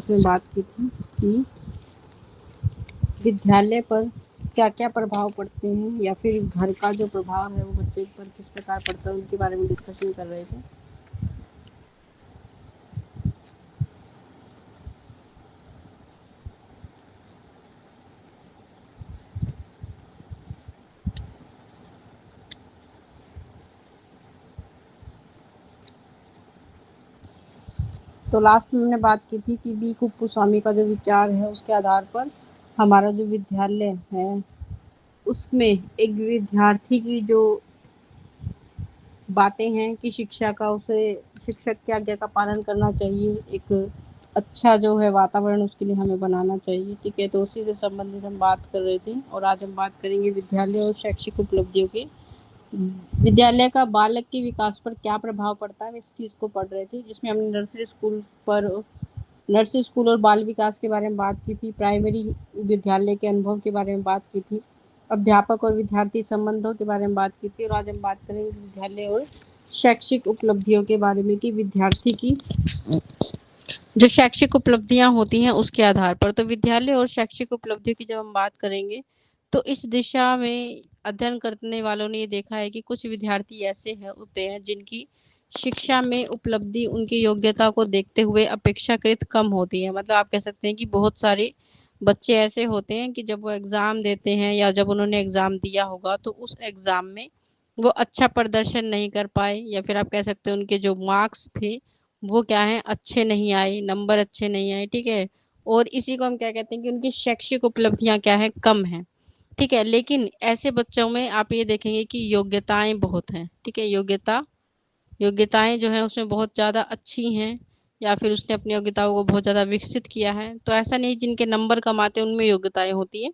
में बात की थी कि विद्यालय पर क्या-क्या प्रभाव पड़ते हैं या फिर घर का जो प्रभाव है वो बच्चे पर किस प्रकार पड़ता है उनके बारे में डिस्कशन कर रहे थे। तो लास्ट में हमने बात की थी कि बी कुप्पुस्वामी का जो विचार है उसके आधार पर हमारा जो विद्यालय है उसमें एक विद्यार्थी की जो बातें हैं कि शिक्षा का उसे शिक्षक की आज्ञा का पालन करना चाहिए, एक अच्छा जो है वातावरण उसके लिए हमें बनाना चाहिए। ठीक है, तो उसी से संबंधित हम बात कर रहे थे और आज हम बात करेंगे विद्यालय और शैक्षिक उपलब्धियों के। विद्यालय का बालक के विकास पर क्या प्रभाव पड़ता है, इस चीज़ को पढ़ रहे थे, जिसमें हमने नर्सरी स्कूल और बाल विकास के बारे में बात की थी, प्राइमरी विद्यालय के अनुभव के बारे में बात की थी, अध्यापक और विद्यार्थी संबंधों के बारे में बात की थी और आज हम बात करेंगे विद्यालय और शैक्षिक उपलब्धियों के बारे में कि विद्यार्थी की जो शैक्षिक उपलब्धियां होती हैं उसके आधार पर। तो विद्यालय और शैक्षिक उपलब्धियों की जब हम बात करेंगे तो इस दिशा में अध्ययन करने वालों ने ये देखा है कि कुछ विद्यार्थी ऐसे होते हैं जिनकी शिक्षा में उपलब्धि उनकी योग्यता को देखते हुए अपेक्षाकृत कम होती है। मतलब आप कह सकते हैं कि बहुत सारे बच्चे ऐसे होते हैं कि जब वो एग्ज़ाम देते हैं या जब उन्होंने एग्ज़ाम दिया होगा तो उस एग्ज़ाम में वो अच्छा प्रदर्शन नहीं कर पाए या फिर आप कह सकते हैं उनके जो मार्क्स थे वो क्या है अच्छे नहीं आए, नंबर अच्छे नहीं आए। ठीक है, और इसी को हम क्या कहते हैं कि उनकी शैक्षिक उपलब्धियां क्या है कम है। ठीक है, लेकिन ऐसे बच्चों में आप ये देखेंगे कि योग्यताएं बहुत हैं। ठीक है, योग्यताएं जो है उसमें बहुत ज़्यादा अच्छी हैं या फिर उसने अपनी योग्यताओं को बहुत ज़्यादा विकसित किया है। तो ऐसा नहीं जिनके नंबर कम आते हैं उनमें योग्यताएं होती है।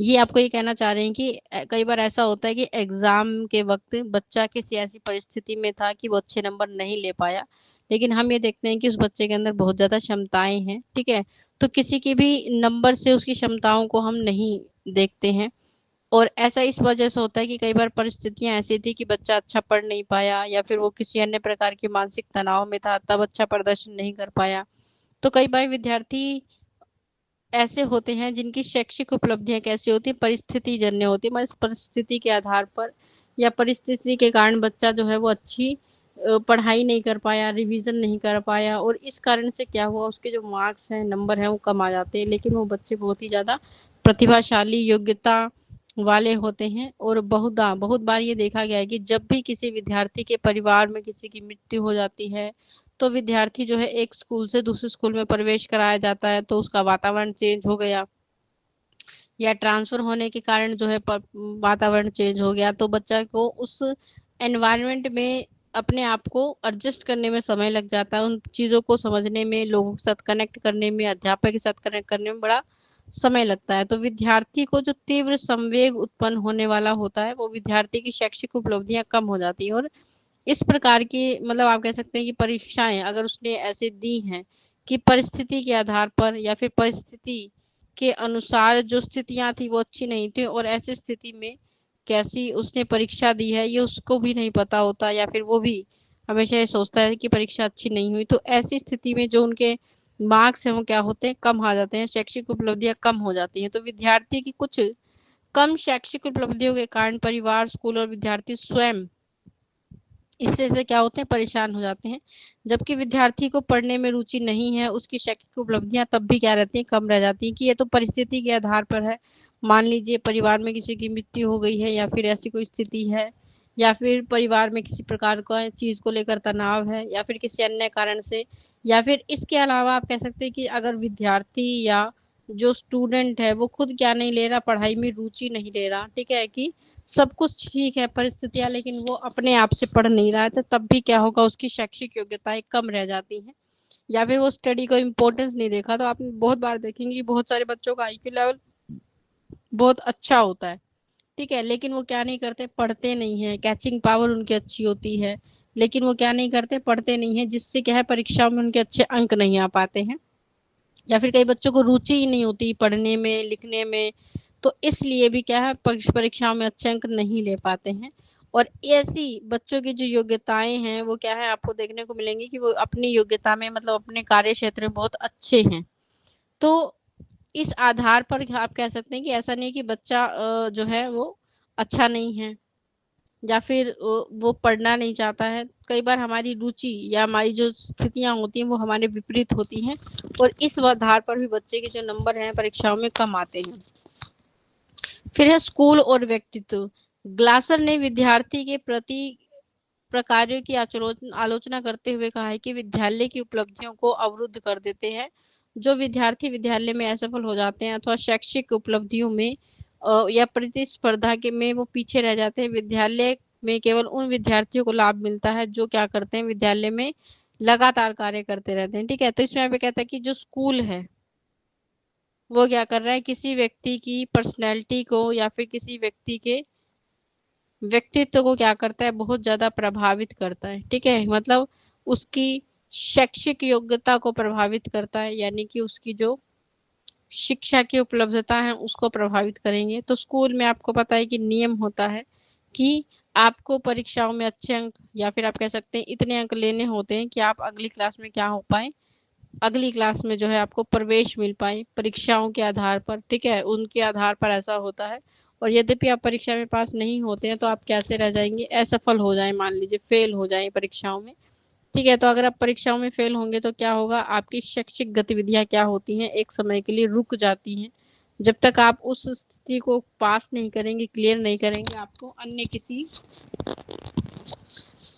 ये आपको ये कहना चाह रहे हैं कि कई बार ऐसा होता है कि एग्जाम के वक्त बच्चा किसी ऐसी परिस्थिति में था कि वो अच्छे नंबर नहीं ले पाया, लेकिन हम ये देखते हैं कि उस बच्चे के अंदर बहुत ज्यादा क्षमताएं हैं। ठीक है, तो किसी की भी नंबर से उसकी क्षमताओं को हम नहीं देखते हैं। और ऐसा इस वजह से होता है कि कई बार परिस्थितियां ऐसी थी कि बच्चा अच्छा पढ़ नहीं पाया या फिर वो किसी अन्य प्रकार के मानसिक तनाव में था तब अच्छा प्रदर्शन नहीं कर पाया। तो कई बार विद्यार्थी ऐसे होते हैं जिनकी शैक्षिक उपलब्धियां कैसी होती है परिस्थिति जन्य होती है। मतलब इस परिस्थिति के आधार पर या परिस्थिति के कारण बच्चा जो है वो अच्छी पढ़ाई नहीं कर पाया, रिवीजन नहीं कर पाया और इस कारण से क्या हुआ उसके जो मार्क्स हैं नंबर हैं वो कम आ जाते हैं। लेकिन वो बच्चे बहुत ही ज्यादा प्रतिभाशाली योग्यता वाले होते हैं और बहुत बार ये देखा गया है कि जब भी किसी विद्यार्थी के परिवार में किसी की मृत्यु हो जाती है तो विद्यार्थी जो है एक स्कूल से दूसरे स्कूल में प्रवेश कराया जाता है तो उसका वातावरण चेंज हो गया या ट्रांसफर होने के कारण जो है वातावरण चेंज हो गया तो बच्चा को उस एनवायरनमेंट में अपने आप को एडजस्ट करने में समय लग जाता है, उन चीज़ों को समझने में, लोगों के साथ कनेक्ट करने में, अध्यापक के साथ कनेक्ट करने में बड़ा समय लगता है। तो विद्यार्थी को जो तीव्र संवेग उत्पन्न होने वाला होता है वो विद्यार्थी की शैक्षिक उपलब्धियां कम हो जाती है। और इस प्रकार की मतलब आप कह सकते हैं कि परीक्षाएं अगर उसने ऐसे दी हैं कि परिस्थिति के आधार पर या फिर परिस्थिति के अनुसार जो स्थितियां थी वो अच्छी नहीं थी और ऐसी स्थिति में कैसी उसने परीक्षा दी है ये उसको भी नहीं पता होता या फिर वो भी हमेशा ये सोचता है कि परीक्षा अच्छी नहीं हुई। तो ऐसी स्थिति में जो उनके मार्क्स हैं वो क्या होते हैं कम आ जाते हैं, शैक्षिक उपलब्धियां कम हो जाती हैं। तो विद्यार्थी की कुछ कम शैक्षिक उपलब्धियों के कारण परिवार, स्कूल और विद्यार्थी स्वयं इससे से क्या होते हैं परेशान हो जाते हैं। जबकि विद्यार्थी को पढ़ने में रुचि नहीं है उसकी शैक्षिक उपलब्धियां तब भी क्या रहती हैं कम रह जाती हैं कि ये तो परिस्थिति के आधार पर है। मान लीजिए परिवार में किसी की मृत्यु हो गई है या फिर ऐसी कोई स्थिति है या फिर परिवार में किसी प्रकार का चीज को लेकर तनाव है या फिर किसी अन्य कारण से या फिर इसके अलावा आप कह सकते हैं कि अगर विद्यार्थी या जो स्टूडेंट है वो खुद क्या नहीं ले रहा, पढ़ाई में रुचि नहीं ले रहा। ठीक है कि सब कुछ ठीक है परिस्थितियां लेकिन वो अपने आप से पढ़ नहीं रहा है तो तब भी क्या होगा उसकी शैक्षिक योग्यताएं कम रह जाती हैं या फिर वो स्टडी को इम्पोर्टेंस नहीं देखा। तो आप बहुत बार देखेंगे कि बहुत सारे बच्चों का आईक्यू लेवल बहुत अच्छा होता है। ठीक है, लेकिन वो क्या नहीं करते पढ़ते नहीं है, कैचिंग पावर उनकी अच्छी होती है लेकिन वो क्या नहीं करते पढ़ते नहीं है जिससे क्या है परीक्षाओं में उनके अच्छे अंक नहीं आ पाते हैं या फिर कई बच्चों को रुचि ही नहीं होती पढ़ने में लिखने में। तो इसलिए भी क्या है परीक्षाओं में अच्छे अंक नहीं ले पाते हैं। और ऐसी बच्चों की जो योग्यताएं हैं वो क्या है, आपको देखने को मिलेंगी कि वो अपनी योग्यता में मतलब अपने कार्य क्षेत्र में बहुत अच्छे हैं। तो इस आधार पर आप कह सकते हैं कि ऐसा नहीं कि बच्चा जो है वो अच्छा नहीं है या फिर वो पढ़ना नहीं चाहता है। कई बार हमारी रुचि या हमारी जो स्थितियां होती हैं वो हमारे विपरीत होती हैं, और इस आधार पर भी बच्चे के जो नंबर हैं परीक्षाओं में कम आते हैं। फिर है स्कूल और व्यक्तित्व। ग्लासर ने विद्यार्थी के प्रति प्रकारों की आलोचना करते हुए कहा है कि विद्यालय की उपलब्धियों को अवरुद्ध कर देते हैं। जो विद्यार्थी विद्यालय में असफल हो जाते हैं अथवा शैक्षिक उपलब्धियों में या प्रतिस्पर्धा के में वो पीछे रह जाते हैं, विद्यालय में केवल उन विद्यार्थियों को लाभ मिलता है जो क्या करते हैं, विद्यालय में लगातार कार्य करते रहते हैं। ठीक है, तो इसमें यहाँ पे कहता है कि जो स्कूल है वो क्या कर रहा है, किसी व्यक्ति की पर्सनैलिटी को या फिर किसी व्यक्ति के व्यक्तित्व को क्या करता है, बहुत ज्यादा प्रभावित करता है। ठीक है, मतलब उसकी शैक्षिक योग्यता को प्रभावित करता है, यानी कि उसकी जो शिक्षा की उपलब्धता है उसको प्रभावित करेंगे। तो स्कूल में आपको पता है कि नियम होता है कि आपको परीक्षाओं में अच्छे अंक या फिर आप कह सकते हैं इतने अंक लेने होते हैं कि आप अगली क्लास में क्या हो पाए, अगली क्लास में जो है आपको प्रवेश मिल पाए परीक्षाओं के आधार पर। ठीक है, उनके आधार पर ऐसा होता है। और यद्यपि आप परीक्षा में पास नहीं होते हैं तो आप कैसे रह जाएंगे, असफल हो जाए, मान लीजिए फेल हो जाए परीक्षाओं में। ठीक है, तो अगर आप परीक्षाओं में फेल होंगे तो क्या होगा, आपकी शैक्षिक गतिविधियां क्या होती हैं, एक समय के लिए रुक जाती हैं। जब तक आप उस स्थिति को पास नहीं करेंगे, क्लियर नहीं करेंगे, आपको अन्य किसी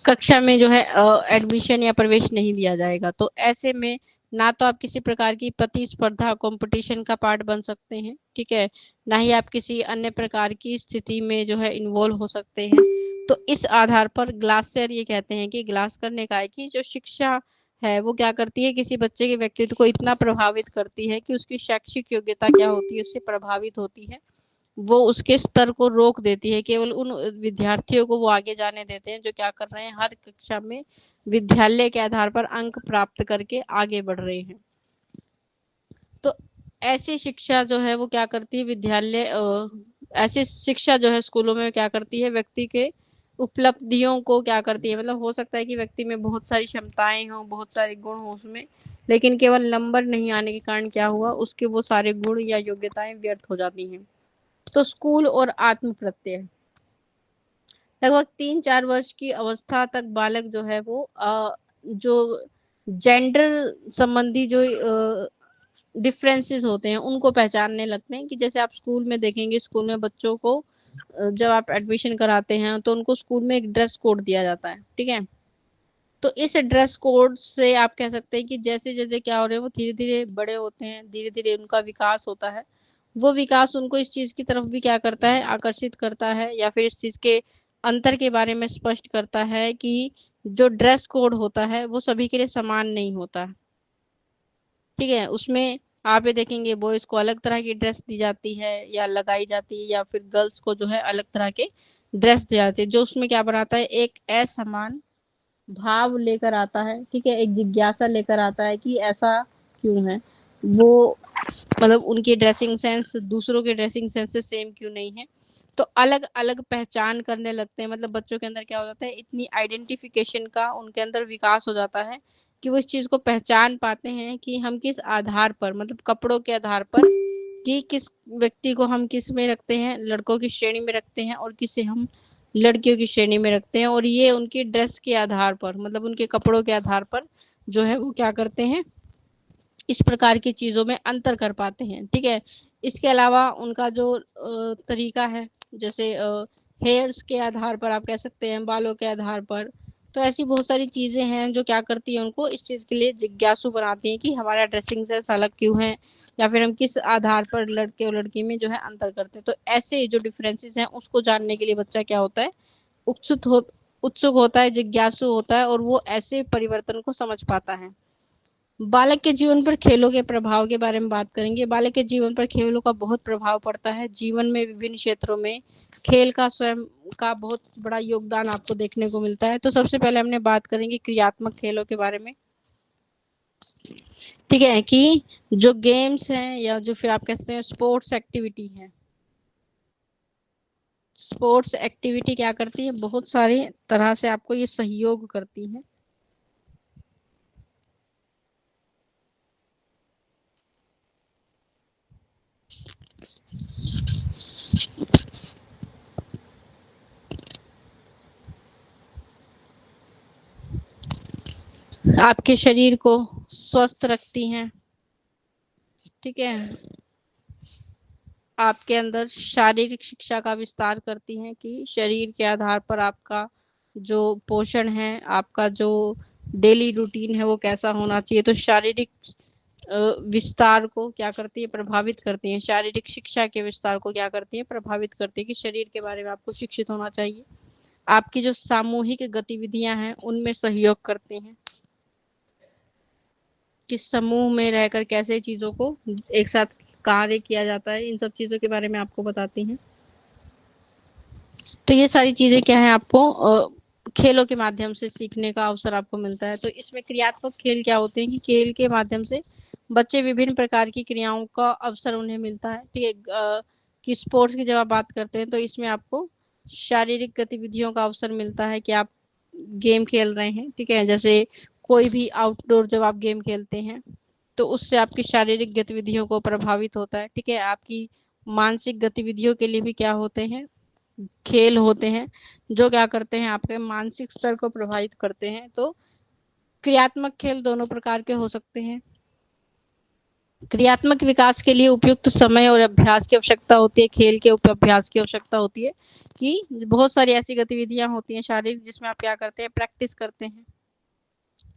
कक्षा में जो है एडमिशन या प्रवेश नहीं दिया जाएगा। तो ऐसे में ना तो आप किसी प्रकार की प्रतिस्पर्धा कंपटीशन का पार्ट बन सकते हैं, ठीक है, ना ही आप किसी अन्य प्रकार की स्थिति में जो है इन्वॉल्व हो सकते हैं। तो इस आधार पर ग्लासर ये कहते हैं कि ग्लासकर ने कहा है कि जो शिक्षा है वो क्या करती है, किसी बच्चे के व्यक्तित्व को इतना प्रभावित करती है कि उसकी शैक्षिक योग्यता क्या होती है उससे प्रभावित होती है। वो उसके स्तर को रोक देती है, केवल उन विद्यार्थियों को वो आगे जाने देते हैं जो क्या कर रहे हैं, हर कक्षा में विद्यालय के आधार पर अंक प्राप्त करके आगे बढ़ रहे हैं। तो ऐसी शिक्षा जो है वो क्या करती है, विद्यालय ऐसी शिक्षा जो है स्कूलों में क्या करती है, व्यक्ति के उपलब्धियों को क्या करती है, मतलब हो सकता है कि व्यक्ति में बहुत सारी क्षमताएं हों, बहुत सारे गुण हों उसमें, लेकिन केवल नंबर नहीं आने के कारण क्या हुआ, उसके वो सारे गुण या योग्यताएं व्यर्थ हो जाती हैं। तो स्कूल और आत्म प्रत्यय। लगभग 3-4 वर्ष की अवस्था तक बालक जो है वो जो जेंडर संबंधी जो डिफरेंसेस होते हैं उनको पहचानने लगते हैं। कि जैसे आप स्कूल में देखेंगे, स्कूल में बच्चों को जब आप एडमिशन कराते हैं तो उनको स्कूल में एक ड्रेस कोड दिया जाता है। ठीक है, तो इस ड्रेस कोड से आप कह सकते हैं कि जैसे जैसे क्या हो रहे हैं वो धीरे धीरे बड़े होते हैं, धीरे धीरे उनका विकास होता है। वो विकास उनको इस चीज की तरफ भी क्या करता है, आकर्षित करता है, या फिर इस चीज के अंतर के बारे में स्पष्ट करता है कि जो ड्रेस कोड होता है वो सभी के लिए समान नहीं होता। ठीक है, उसमें आप ये देखेंगे बॉयज को अलग तरह की ड्रेस दी जाती है या लगाई जाती है, या फिर गर्ल्स को जो है अलग तरह के ड्रेस दी जाती है, जो उसमें क्या बनाता है, एक असमान भाव लेकर आता है। ठीक है, एक जिज्ञासा लेकर आता है कि ऐसा क्यों है, वो मतलब उनकी ड्रेसिंग सेंस दूसरों के ड्रेसिंग सेंस से सेम क्यों नहीं है। तो अलग अलग पहचान करने लगते हैं, मतलब बच्चों के अंदर क्या हो जाता है, इतनी आइडेंटिफिकेशन का उनके अंदर विकास हो जाता है कि वो इस चीज को पहचान पाते हैं कि हम किस आधार पर, मतलब कपड़ों के आधार पर, कि किस व्यक्ति को हम किस में रखते हैं, लड़कों की श्रेणी में रखते हैं और किसे हम लड़कियों की श्रेणी में रखते हैं। और ये उनकी ड्रेस के आधार पर, मतलब उनके कपड़ों के आधार पर जो है वो क्या करते हैं, इस प्रकार की चीजों में अंतर कर पाते हैं। ठीक है, इसके अलावा उनका जो तरीका है, जैसे हेयर्स के आधार पर आप कह सकते हैं, बालों के आधार पर, तो ऐसी बहुत सारी चीजें हैं जो क्या करती हैं, उनको इस चीज के लिए जिज्ञासु बनाती हैं कि हमारा ड्रेसिंग सेंस अलग क्यों है, या फिर हम किस आधार पर लड़के और लड़की में जो है अंतर करते हैं। तो ऐसे जो डिफरेंसेस हैं उसको जानने के लिए बच्चा क्या होता है, उत्सुक हो उत्सुक होता है, जिज्ञासु होता है, और वो ऐसे परिवर्तन को समझ पाता है। बालक के जीवन पर खेलों के प्रभाव के बारे में बात करेंगे। बालक के जीवन पर खेलों का बहुत प्रभाव पड़ता है। जीवन में विभिन्न क्षेत्रों में खेल का स्वयं का बहुत बड़ा योगदान आपको देखने को मिलता है। तो सबसे पहले हमने बात करेंगे क्रियात्मक खेलों के बारे में। ठीक है, कि जो गेम्स हैं या जो फिर आप कहते हैं स्पोर्ट्स एक्टिविटी है, स्पोर्ट्स एक्टिविटी क्या करती है, बहुत सारी तरह से आपको ये सहयोग करती है। आपके शरीर को स्वस्थ रखती हैं, ठीक है। आपके अंदर शारीरिक शिक्षा का विस्तार करती हैं कि शरीर के आधार पर आपका जो पोषण है, आपका जो डेली रूटीन है वो कैसा होना चाहिए। तो शारीरिक विस्तार को क्या करती है, प्रभावित करती है। शारीरिक शिक्षा के विस्तार को क्या करती है, प्रभावित करती है कि शरीर के बारे में आपको शिक्षित होना चाहिए। आपकी जो सामूहिक गतिविधियां हैं उनमें सहयोग करती हैं कि समूह में रहकर कैसे चीजों को एक साथ कार्य किया जाता है, इन सब चीजों के बारे में आपको बताती हैं। तो ये सारी चीजें क्या है, आपको खेलों के माध्यम से सीखने का अवसर आपको मिलता है। तो इसमें क्रियात्मक खेल क्या होते हैं कि खेल के माध्यम से बच्चे विभिन्न प्रकार की क्रियाओं का अवसर उन्हें मिलता है, ठीक है। कि स्पोर्ट्स की जब आप बात करते हैं तो इसमें आपको शारीरिक गतिविधियों का अवसर मिलता है कि आप गेम खेल रहे हैं, ठीक है। जैसे कोई भी आउटडोर जब आप गेम खेलते हैं तो उससे आपकी शारीरिक गतिविधियों को प्रभावित होता है, ठीक है। आपकी मानसिक गतिविधियों के लिए भी क्या होते हैं, खेल होते हैं जो क्या करते हैं, आपके मानसिक स्तर को प्रभावित करते हैं। तो क्रियात्मक खेल दोनों प्रकार के हो सकते हैं। क्रियात्मक विकास के लिए उपयुक्त समय और अभ्यास की आवश्यकता होती है, खेल के अभ्यास की आवश्यकता होती है कि बहुत सारी ऐसी गतिविधियां होती हैं शारीरिक जिसमें आप क्या करते हैं, प्रैक्टिस करते हैं,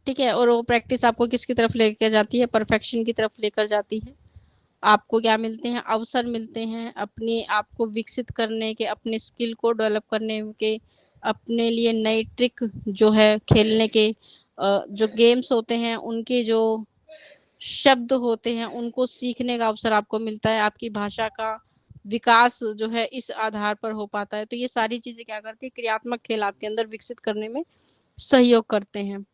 ठीक है। और वो प्रैक्टिस आपको किसकी तरफ लेकर जाती है, परफेक्शन की तरफ लेकर जाती है। आपको क्या मिलते हैं, अवसर मिलते हैं अपने आप को विकसित करने के, अपने स्किल को डेवलप करने के, अपने लिए नई ट्रिक जो है खेलने के, जो गेम्स होते हैं उनके जो शब्द होते हैं उनको सीखने का अवसर आपको मिलता है। आपकी भाषा का विकास जो है इस आधार पर हो पाता है। तो ये सारी चीजें क्या करती है, क्रियात्मक खेल आपके अंदर विकसित करने में सहयोग करते हैं।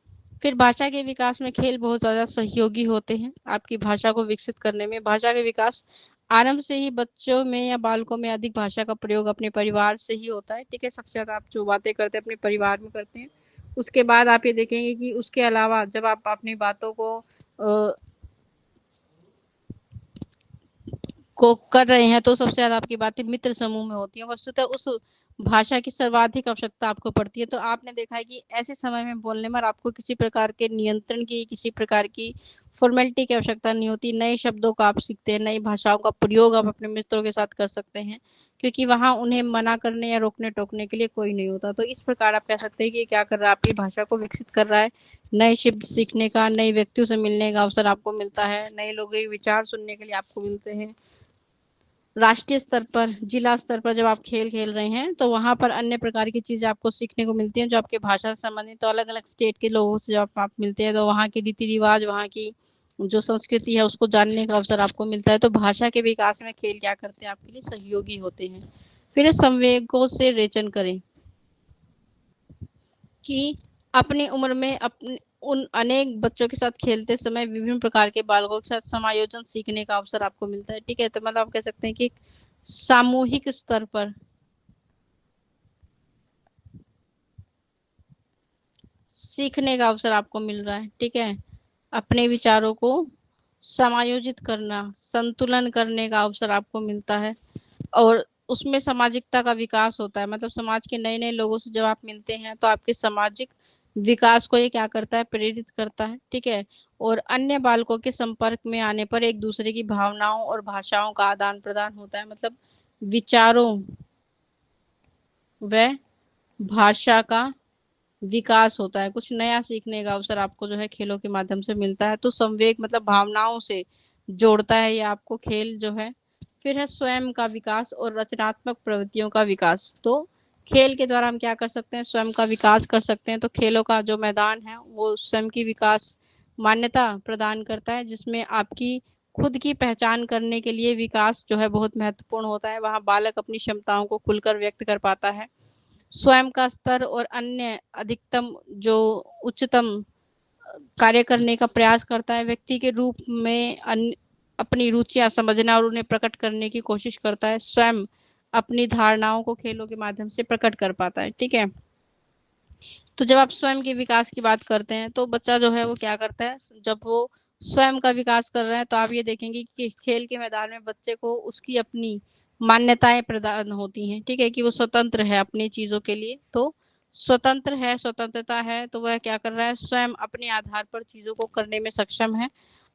फिर भाषा के विकास में खेल बहुत ज़्यादा सहयोगी होते हैं आपकी भाषा को विकसित करने में। भाषा के विकास आरंभ से ही बच्चों में या बालकों में अधिक भाषा का प्रयोग अपने परिवार से ही होता है, ठीक है। सबसे ज़्यादा आप जो बातें करते हैं अपने परिवार में करते हैं। उसके बाद आप ये देखेंगे कि उसके अलावा जब आप अपनी बातों को कर रहे हैं तो सबसे ज्यादा आपकी बातें मित्र समूह में होती हैं। वस्तुतः उस भाषा की सर्वाधिक आवश्यकता आपको पड़ती है। तो आपने देखा है कि ऐसे समय में बोलने में आपको किसी प्रकार के नियंत्रण की, किसी प्रकार की फॉर्मेलिटी की आवश्यकता नहीं होती। नए शब्दों का आप सीखते हैं, नई भाषाओं का प्रयोग आप अपने मित्रों के साथ कर सकते हैं, क्योंकि वहां उन्हें मना करने या रोकने टोकने के लिए कोई नहीं होता। तो इस प्रकार आप कह सकते हैं कि क्या कर रहा है, आपकी भाषा को विकसित कर रहा है। नए शब्द सीखने का, नए व्यक्तियों से मिलने का अवसर आपको मिलता है, नए लोगों के विचार सुनने के लिए आपको मिलते हैं। राष्ट्रीय स्तर पर, जिला स्तर पर जब आप खेल खेल रहे हैं तो वहां पर अन्य प्रकार की चीजें आपको सीखने को मिलती हैं जो आपके भाषा से संबंधित। तो अलग अलग स्टेट के लोगों से जब आप मिलते हैं तो वहाँ की रीति रिवाज, वहाँ की जो संस्कृति है उसको जानने का अवसर आपको मिलता है। तो भाषा के विकास में खेल क्या करते हैं, आपके लिए सहयोगी होते हैं। फिर संवेगों से रेचन करें कि अपनी उम्र में अपने उन अनेक बच्चों के साथ खेलते समय विभिन्न प्रकार के बालकों के साथ समायोजन सीखने का अवसर आपको मिलता है, ठीक है। तो मतलब आप कह सकते हैं कि सामूहिक स्तर पर सीखने का अवसर आपको मिल रहा है, ठीक है। अपने विचारों को समायोजित करना, संतुलन करने का अवसर आपको मिलता है। और उसमें सामाजिकता का विकास होता है, मतलब समाज के नए नए लोगों से जब आप मिलते हैं तो आपके सामाजिक विकास को ये क्या करता है, प्रेरित करता है, ठीक है। और अन्य बालकों के संपर्क में आने पर एक दूसरे की भावनाओं और भाषाओं का आदान प्रदान होता है, मतलब विचारों व भाषा का विकास होता है। कुछ नया सीखने का अवसर आपको जो है खेलों के माध्यम से मिलता है। तो संवेग मतलब भावनाओं से जोड़ता है ये आपको खेल जो है। फिर है स्वयं का विकास और रचनात्मक प्रवृत्तियों का विकास। तो खेल के द्वारा हम क्या कर सकते हैं, स्वयं का विकास कर सकते हैं। तो खेलों का जो मैदान है वो स्वयं की विकास मान्यता प्रदान करता है, जिसमें आपकी खुद की पहचान करने के लिए विकास जो है बहुत महत्वपूर्ण होता है। वहाँ बालक अपनी क्षमताओं को खुलकर व्यक्त कर पाता है। स्वयं का स्तर और अन्य अधिकतम जो उच्चतम कार्य करने का प्रयास करता है। व्यक्ति के रूप में अपनी रुचियां समझना और उन्हें प्रकट करने की कोशिश करता है। स्वयं अपनी धारणाओं को खेलों के माध्यम से प्रकट कर पाता है। ठीक है, तो जब आप स्वयं के विकास की बात करते हैं तो बच्चा जो है वो क्या करता है, जब वो स्वयं का विकास कर रहा है तो आप ये देखेंगे कि खेल के मैदान में बच्चे को उसकी अपनी मान्यताएं प्रदान होती हैं। ठीक है, कि वो स्वतंत्र है अपनी चीजों के लिए। तो स्वतंत्र है, स्वतंत्रता है, तो वह क्या कर रहा है, स्वयं अपने आधार पर चीजों को करने में सक्षम है।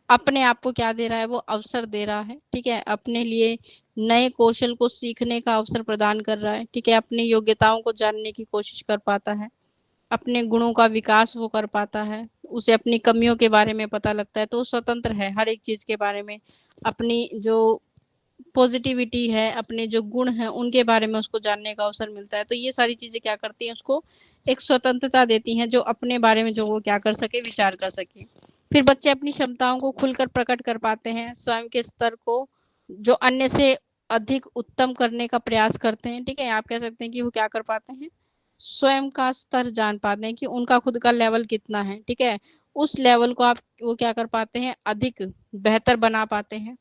अपने आप को क्या दे रहा है, वो अवसर दे रहा है। ठीक है, अपने लिए नए कौशल को सीखने का अवसर प्रदान कर रहा है। ठीक है, अपनी योग्यताओं को जानने की कोशिश कर पाता है, अपने गुणों का विकास वो कर पाता है, उसे अपनी कमियों के बारे में पता लगता है, तो वो स्वतंत्र है हर एक चीज के बारे में। अपनी जो पॉजिटिविटी है, अपने जो गुण हैं उनके बारे में उसको जानने का अवसर मिलता है। तो ये सारी चीजें क्या करती हैं, उसको एक स्वतंत्रता देती हैं, जो अपने बारे में जो वो क्या कर सके, विचार कर सके। फिर बच्चे अपनी क्षमताओं को खुलकर प्रकट कर पाते हैं, स्वयं के स्तर को जो अन्य से अधिक उत्तम करने का प्रयास करते हैं। ठीक है, आप कह सकते हैं कि वो क्या कर पाते हैं, स्वयं का स्तर जान पाते हैं कि उनका खुद का लेवल कितना है। ठीक है, उस लेवल को आप वो क्या कर पाते हैं, अधिक बेहतर बना पाते हैं,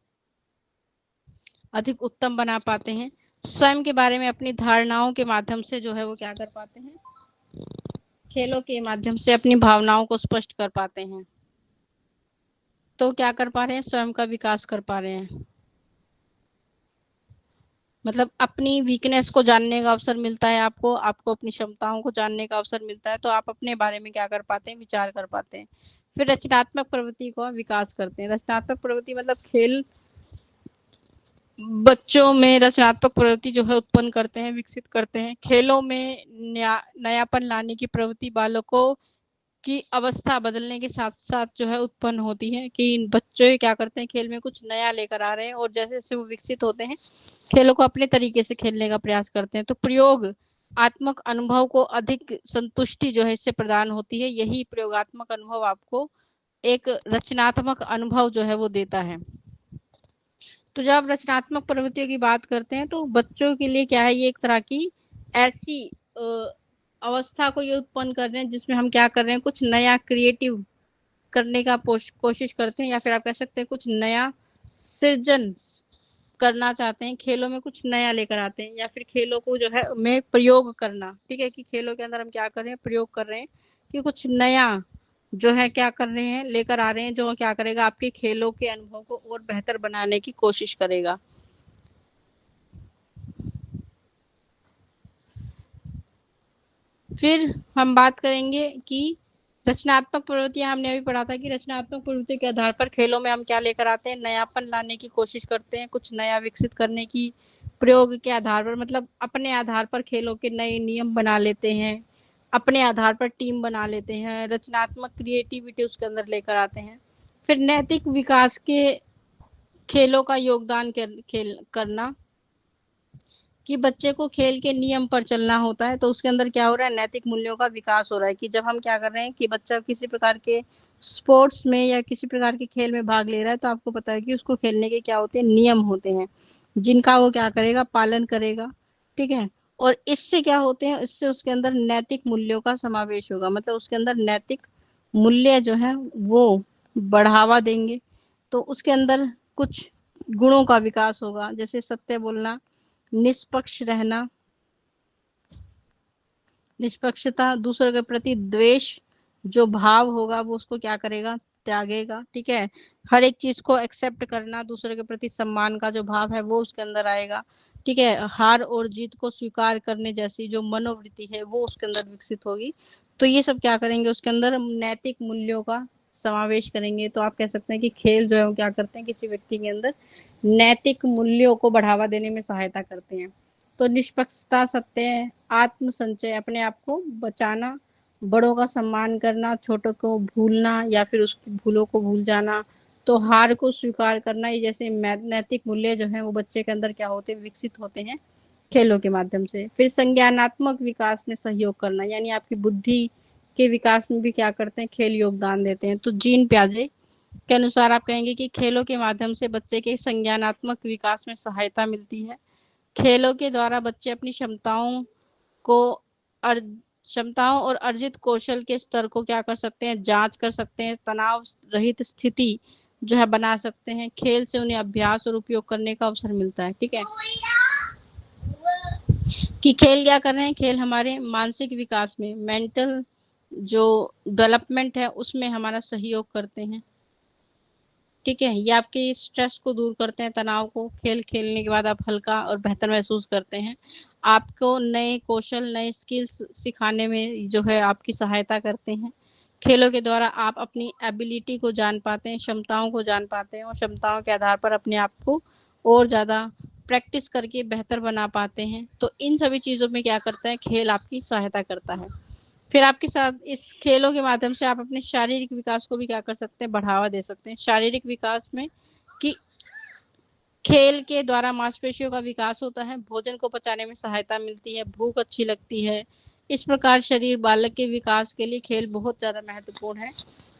अधिक उत्तम बना पाते हैं। स्वयं के बारे में अपनी धारणाओं के माध्यम से जो है वो क्या कर पाते हैं, खेलों के माध्यम से अपनी भावनाओं को स्पष्ट कर पाते हैं। तो क्या कर पा रहे हैं, स्वयं का विकास कर पा रहे हैं, मतलब अपनी वीकनेस को जानने का अवसर मिलता है आपको, आपको अपनी क्षमताओं को जानने का अवसर मिलता है, तो आप अपने बारे में क्या कर पाते हैं, विचार कर पाते हैं। फिर रचनात्मक प्रवृत्ति को विकास करते हैं। रचनात्मक प्रवृत्ति मतलब खेल बच्चों में रचनात्मक प्रवृत्ति जो है उत्पन्न करते हैं, विकसित करते हैं। खेलों में नयापन लाने की प्रवृत्ति बालकों की अवस्था बदलने के साथ साथ जो है उत्पन्न होती है, कि बच्चे क्या करते हैं, खेल में कुछ नया लेकर आ रहे हैं, और जैसे जैसे वो विकसित होते हैं खेलों को अपने तरीके से खेलने का प्रयास करते हैं। तो प्रयोग आत्मक अनुभव को अधिक संतुष्टि जो है इससे प्रदान होती है। यही प्रयोगात्मक अनुभव आपको एक रचनात्मक अनुभव जो है वो देता है। तो जब आप रचनात्मक प्रवृत्तियों की बात करते हैं तो बच्चों के लिए क्या है, ये एक तरह की ऐसी अवस्था को ये उत्पन्न कर रहे हैं जिसमें हम क्या कर रहे हैं, कुछ नया क्रिएटिव करने का कोशिश करते हैं, या फिर आप कह सकते हैं कुछ नया सृजन करना चाहते हैं, खेलों में कुछ नया लेकर आते हैं, या फिर खेलों को जो है में प्रयोग करना। ठीक है, कि खेलों के अंदर हम क्या कर रहे हैं, प्रयोग कर रहे हैं, कि कुछ नया जो है क्या कर रहे हैं, लेकर आ रहे हैं, जो क्या करेगा, आपके खेलों के अनुभव को और बेहतर बनाने की कोशिश करेगा। फिर हम बात करेंगे कि रचनात्मक प्रवृत्तियां, हमने अभी पढ़ा था कि रचनात्मक प्रवृत्ति के आधार पर खेलों में हम क्या लेकर आते हैं, नयापन लाने की कोशिश करते हैं, कुछ नया विकसित करने की प्रयोग के आधार पर, मतलब अपने आधार पर खेलों के नए नियम बना लेते हैं, अपने आधार पर टीम बना लेते हैं, रचनात्मक क्रिएटिविटी उसके अंदर लेकर आते हैं। फिर नैतिक विकास के खेलों का योगदान करना, कि बच्चे को खेल के नियम पर चलना होता है, तो उसके अंदर क्या हो रहा है, नैतिक मूल्यों का विकास हो रहा है। कि जब हम क्या कर रहे हैं कि बच्चा किसी प्रकार के स्पोर्ट्स में या किसी प्रकार के खेल में भाग ले रहा है, तो आपको पता है कि उसको खेलने के क्या होते हैं, नियम होते हैं, जिनका वो क्या करेगा, पालन करेगा। ठीक है, और इससे क्या होते हैं, इससे उसके अंदर नैतिक मूल्यों का समावेश होगा, मतलब उसके अंदर नैतिक मूल्य जो है वो बढ़ावा देंगे। तो उसके अंदर कुछ गुणों का विकास होगा, जैसे सत्य बोलना, निष्पक्ष रहना, निष्पक्षता, दूसरों के प्रति द्वेष जो भाव होगा वो उसको क्या करेगा, त्यागेगा। ठीक है, हर एक चीज को एक्सेप्ट करना, दूसरे के प्रति सम्मान का जो भाव है वो उसके अंदर आएगा। ठीक है, हार और जीत को स्वीकार करने जैसी जो मनोवृत्ति है वो उसके अंदर विकसित होगी। तो ये सब क्या करेंगे, उसके अंदर नैतिक मूल्यों का समावेश करेंगे। तो आप कह सकते हैं कि खेल जो है वो क्या करते हैं, किसी व्यक्ति के अंदर नैतिक मूल्यों को बढ़ावा देने में सहायता करते हैं। तो निष्पक्षता, सत्य, आत्म संचय, अपने आप को बचाना, बड़ों का सम्मान करना, छोटों को भूलना या फिर उसकी भूलों को भूल जाना, तो हार को स्वीकार करना, ये जैसे नैतिक मूल्य जो है वो बच्चे के अंदर क्या होते हैं, विकसित होते हैं खेलों के माध्यम से। फिर संज्ञानात्मक विकास में सहयोग करना, यानी आपकी बुद्धि के विकास में भी क्या करते हैं, खेल योगदान देते हैं। तो जीन प्याजे के अनुसार आप कहेंगे कि खेलों के माध्यम से बच्चे के संज्ञानात्मक विकास में सहायता मिलती है। खेलों के द्वारा बच्चे अपनी को क्षमताओं और अर्जित कौशल के स्तर को क्या कर सकते हैं, जांच कर सकते हैं, तनाव रहित स्थिति जो है बना सकते हैं। खेल से उन्हें अभ्यास और उपयोग करने का अवसर मिलता है। ठीक है, कि खेल क्या कर रहे हैं, खेल हमारे मानसिक विकास में, मेंटल जो डेवलपमेंट है उसमें हमारा सहयोग करते हैं। ठीक है, ये आपके स्ट्रेस को दूर करते हैं, तनाव को। खेल खेलने के बाद आप हल्का और बेहतर महसूस करते हैं। आपको नए कौशल, नए स्किल्स सिखाने में जो है आपकी सहायता करते हैं। खेलों के द्वारा आप अपनी एबिलिटी को जान पाते हैं, क्षमताओं को जान पाते हैं, और क्षमताओं के आधार पर अपने आप को और ज़्यादा प्रैक्टिस करके बेहतर बना पाते हैं। तो इन सभी चीज़ों में क्या करता है, खेल आपकी सहायता करता है। फिर आपके साथ इस खेलों के माध्यम से आप अपने शारीरिक विकास को भी क्या कर सकते हैं, बढ़ावा दे सकते हैं। शारीरिक विकास में कि खेल के द्वारा मांसपेशियों का विकास होता है, भोजन को पचाने में सहायता मिलती है, भूख अच्छी लगती है। इस प्रकार शरीर बालक के विकास के लिए खेल बहुत ज्यादा महत्वपूर्ण है।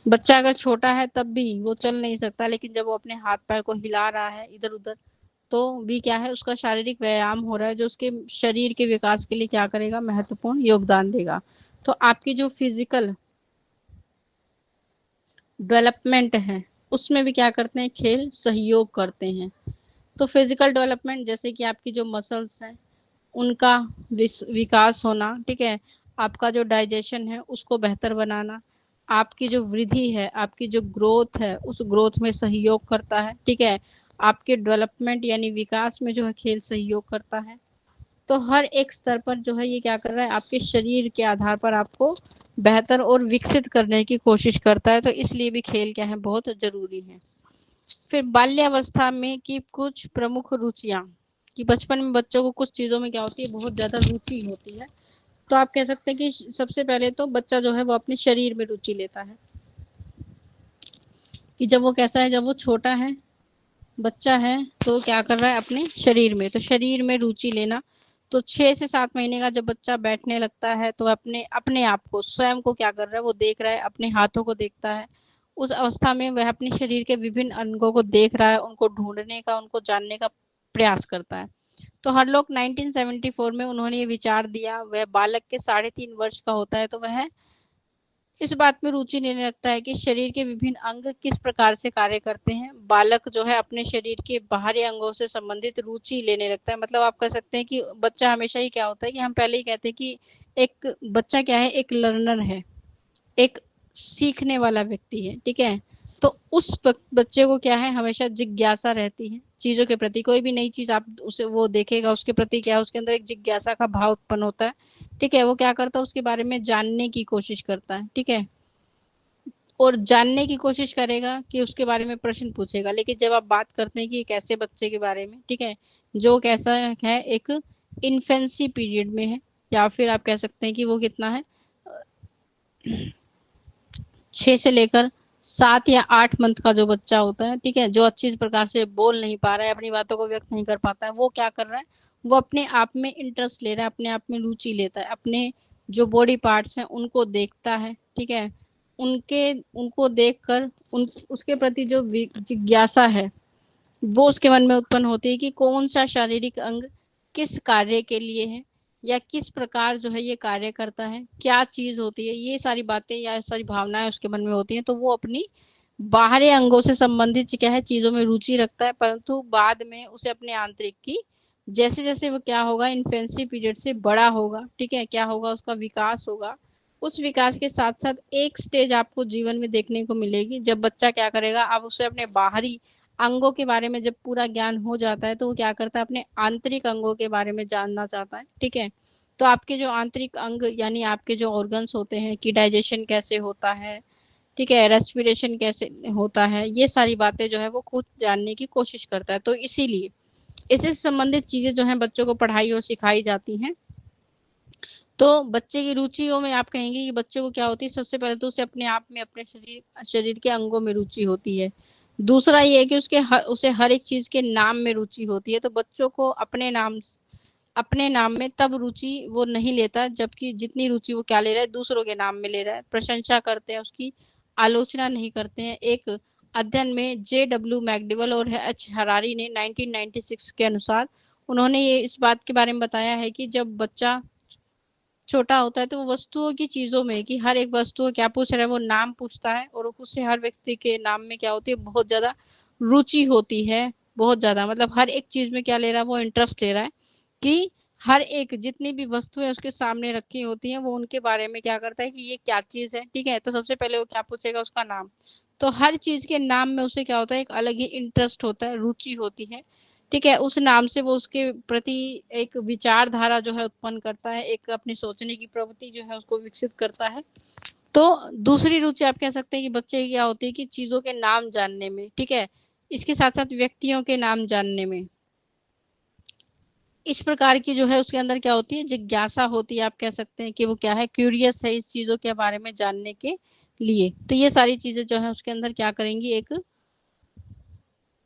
बच्चा अगर छोटा है तब भी वो चल नहीं सकता, लेकिन जब वो अपने हाथ पैर को हिला रहा है इधर उधर, तो भी क्या है, उसका शारीरिक व्यायाम हो रहा है, जो उसके शरीर के विकास के लिए क्या करेगा, महत्वपूर्ण योगदान देगा। तो आपकी जो फिजिकल डेवलपमेंट है उसमें भी क्या करते हैं, खेल सहयोग करते हैं। तो फिजिकल डेवलपमेंट जैसे कि आपकी जो मसल्स हैं उनका विकास होना, ठीक है, आपका जो डाइजेशन है उसको बेहतर बनाना, आपकी जो वृद्धि है, आपकी जो ग्रोथ है उस ग्रोथ में सहयोग करता है। ठीक है, आपके डेवलपमेंट यानी विकास में जो है खेल सहयोग करता है। तो हर एक स्तर पर जो है ये क्या कर रहा है, आपके शरीर के आधार पर आपको बेहतर और विकसित करने की कोशिश करता है। तो इसलिए भी खेल क्या है, बहुत जरूरी है। फिर बाल्यावस्था में की कुछ प्रमुख रुचियां, कि बचपन में बच्चों को कुछ चीजों में क्या होती है, बहुत ज्यादा रुचि होती है। तो आप कह सकते हैं कि सबसे पहले तो बच्चा जो है वो अपने शरीर में रुचि लेता है। कि जब वो कैसा है, जब वो छोटा है, बच्चा है, तो क्या कर रहा है, अपने शरीर में, तो शरीर में रुचि लेना। तो 6 से 7 महीने का जब बच्चा बैठने लगता है तो अपने अपने आप को, स्वयं को क्या कर रहा है, वो देख रहा है, अपने हाथों को देखता है। उस अवस्था में वह अपने शरीर के विभिन्न अंगों को देख रहा है, उनको ढूंढने का, उनको जानने का प्रयास करता है। तो हरलोक 1974 में उन्होंने ये विचार दिया, वह बालक के 3.5 वर्ष का होता है तो वह इस बात में रुचि लेने लगता है कि शरीर के विभिन्न अंग किस प्रकार से कार्य करते हैं। बालक जो है अपने शरीर के बाहरी अंगों से संबंधित रुचि लेने लगता है। मतलब आप कह सकते हैं कि बच्चा हमेशा ही क्या होता है, कि हम पहले ही कहते हैं कि एक बच्चा क्या है, एक लर्नर है, एक सीखने वाला व्यक्ति है। ठीक है, तो उस बच्चे को क्या है, हमेशा जिज्ञासा रहती है चीजों के प्रति। कोई भी नई चीज आप उसे वो देखेगा, उसके प्रति क्या है, उसके अंदर एक जिज्ञासा का भाव उत्पन्न होता है। ठीक है, वो क्या करता है, उसके बारे में जानने की कोशिश करता है। ठीक है, और जानने की कोशिश करेगा कि उसके बारे में प्रश्न पूछेगा। लेकिन जब आप बात करते हैं कि एक ऐसे बच्चे के बारे में, ठीक है, जो कैसा है, एक इन्फेंसी पीरियड में है, या फिर आप कह सकते हैं कि वो कितना है, 6 से लेकर 7 या 8 मंथ का जो बच्चा होता है, ठीक है, जो अच्छी प्रकार से बोल नहीं पा रहा है, अपनी बातों को व्यक्त नहीं कर पाता है, वो क्या कर रहा है, वो अपने आप में इंटरेस्ट ले रहा है, अपने आप में रुचि लेता है, अपने जो बॉडी पार्ट्स हैं उनको देखता है। ठीक है, उनके उनको देखकर उन उसके प्रति जो जिज्ञासा है वो उसके मन में उत्पन्न होती है कि कौन सा शारीरिक अंग किस कार्य के लिए है, या किस प्रकार जो है ये कार्य करता है, क्या चीज होती है, ये सारी बातें या सारी भावनाएं उसके मन में होती हैं। तो वो अपनी बाहरी अंगों से संबंधित क्या है, चीजों में रुचि रखता है, परंतु बाद में उसे अपने आंतरिक की, जैसे जैसे वो क्या होगा, इन्फेंसी पीरियड से बड़ा होगा, ठीक है, क्या होगा, उसका विकास होगा। उस विकास के साथ साथ एक स्टेज आपको जीवन में देखने को मिलेगी, जब बच्चा क्या करेगा, अब उसे अपने बाहरी अंगों के बारे में जब पूरा ज्ञान हो जाता है तो वो क्या करता है, अपने आंतरिक अंगों के बारे में जानना चाहता है। ठीक है, तो आपके जो आंतरिक अंग यानी आपके जो ऑर्गन्स होते हैं, कि डाइजेशन कैसे होता है, ठीक है, रेस्पिरेशन कैसे होता है, ये सारी बातें जो है वो खुद जानने की कोशिश करता है। तो इसीलिए इससे संबंधित चीजें जो है बच्चों को पढ़ाई और सिखाई जाती हैं। तो बच्चे की रुचियों में आप कहेंगे कि बच्चे को क्या होती है, सबसे पहले तो उसे अपने आप में, अपने शरीर शरीर के अंगों में रुचि होती है। दूसरा ये है कि उसे हर एक चीज के नाम में रुचि होती है। तो बच्चों को अपने नाम में तब रुचि वो नहीं लेता, जबकि जितनी रुचि वो क्या ले रहा है, दूसरों के नाम में ले रहा है। प्रशंसा करते हैं उसकी, आलोचना नहीं करते हैं। एक अध्ययन में JW मैकडीवल और H हरारी ने 1996 के अनुसार उन्होंने ये इस बात के बारे में बताया है कि जब बच्चा छोटा होता है तो वो वस्तुओं की, चीजों में, कि हर एक वस्तु क्या पूछ रहा है, वो नाम पूछता है, और उससे हर व्यक्ति के नाम में क्या होती है, बहुत ज्यादा रुचि होती है। बहुत ज्यादा मतलब हर एक चीज में क्या ले रहा है, वो इंटरेस्ट ले रहा है कि हर एक जितनी भी वस्तुएं उसके सामने रखी होती हैं वो उनके बारे में क्या करता है कि ये क्या चीज है, ठीक है। तो सबसे पहले वो क्या पूछेगा, उसका नाम। तो हर चीज के नाम में उसे क्या होता है, एक अलग ही इंटरेस्ट होता है, रुचि होती है, ठीक है। उस नाम से वो उसके प्रति एक विचारधारा जो है उत्पन्न करता है, एक अपनी सोचने की प्रवृत्ति जो है उसको विकसित करता है। तो दूसरी रुचि आप कह सकते हैं कि बच्चे की क्या होती है कि चीजों के नाम जानने में, ठीक है। इसके साथ साथ व्यक्तियों के नाम जानने में, इस प्रकार की जो है उसके अंदर क्या होती है, जिज्ञासा होती है। आप कह सकते हैं कि वो क्या है, क्यूरियस है इस चीजों के बारे में जानने के लिए। तो ये सारी चीजें जो है उसके अंदर क्या करेंगी, एक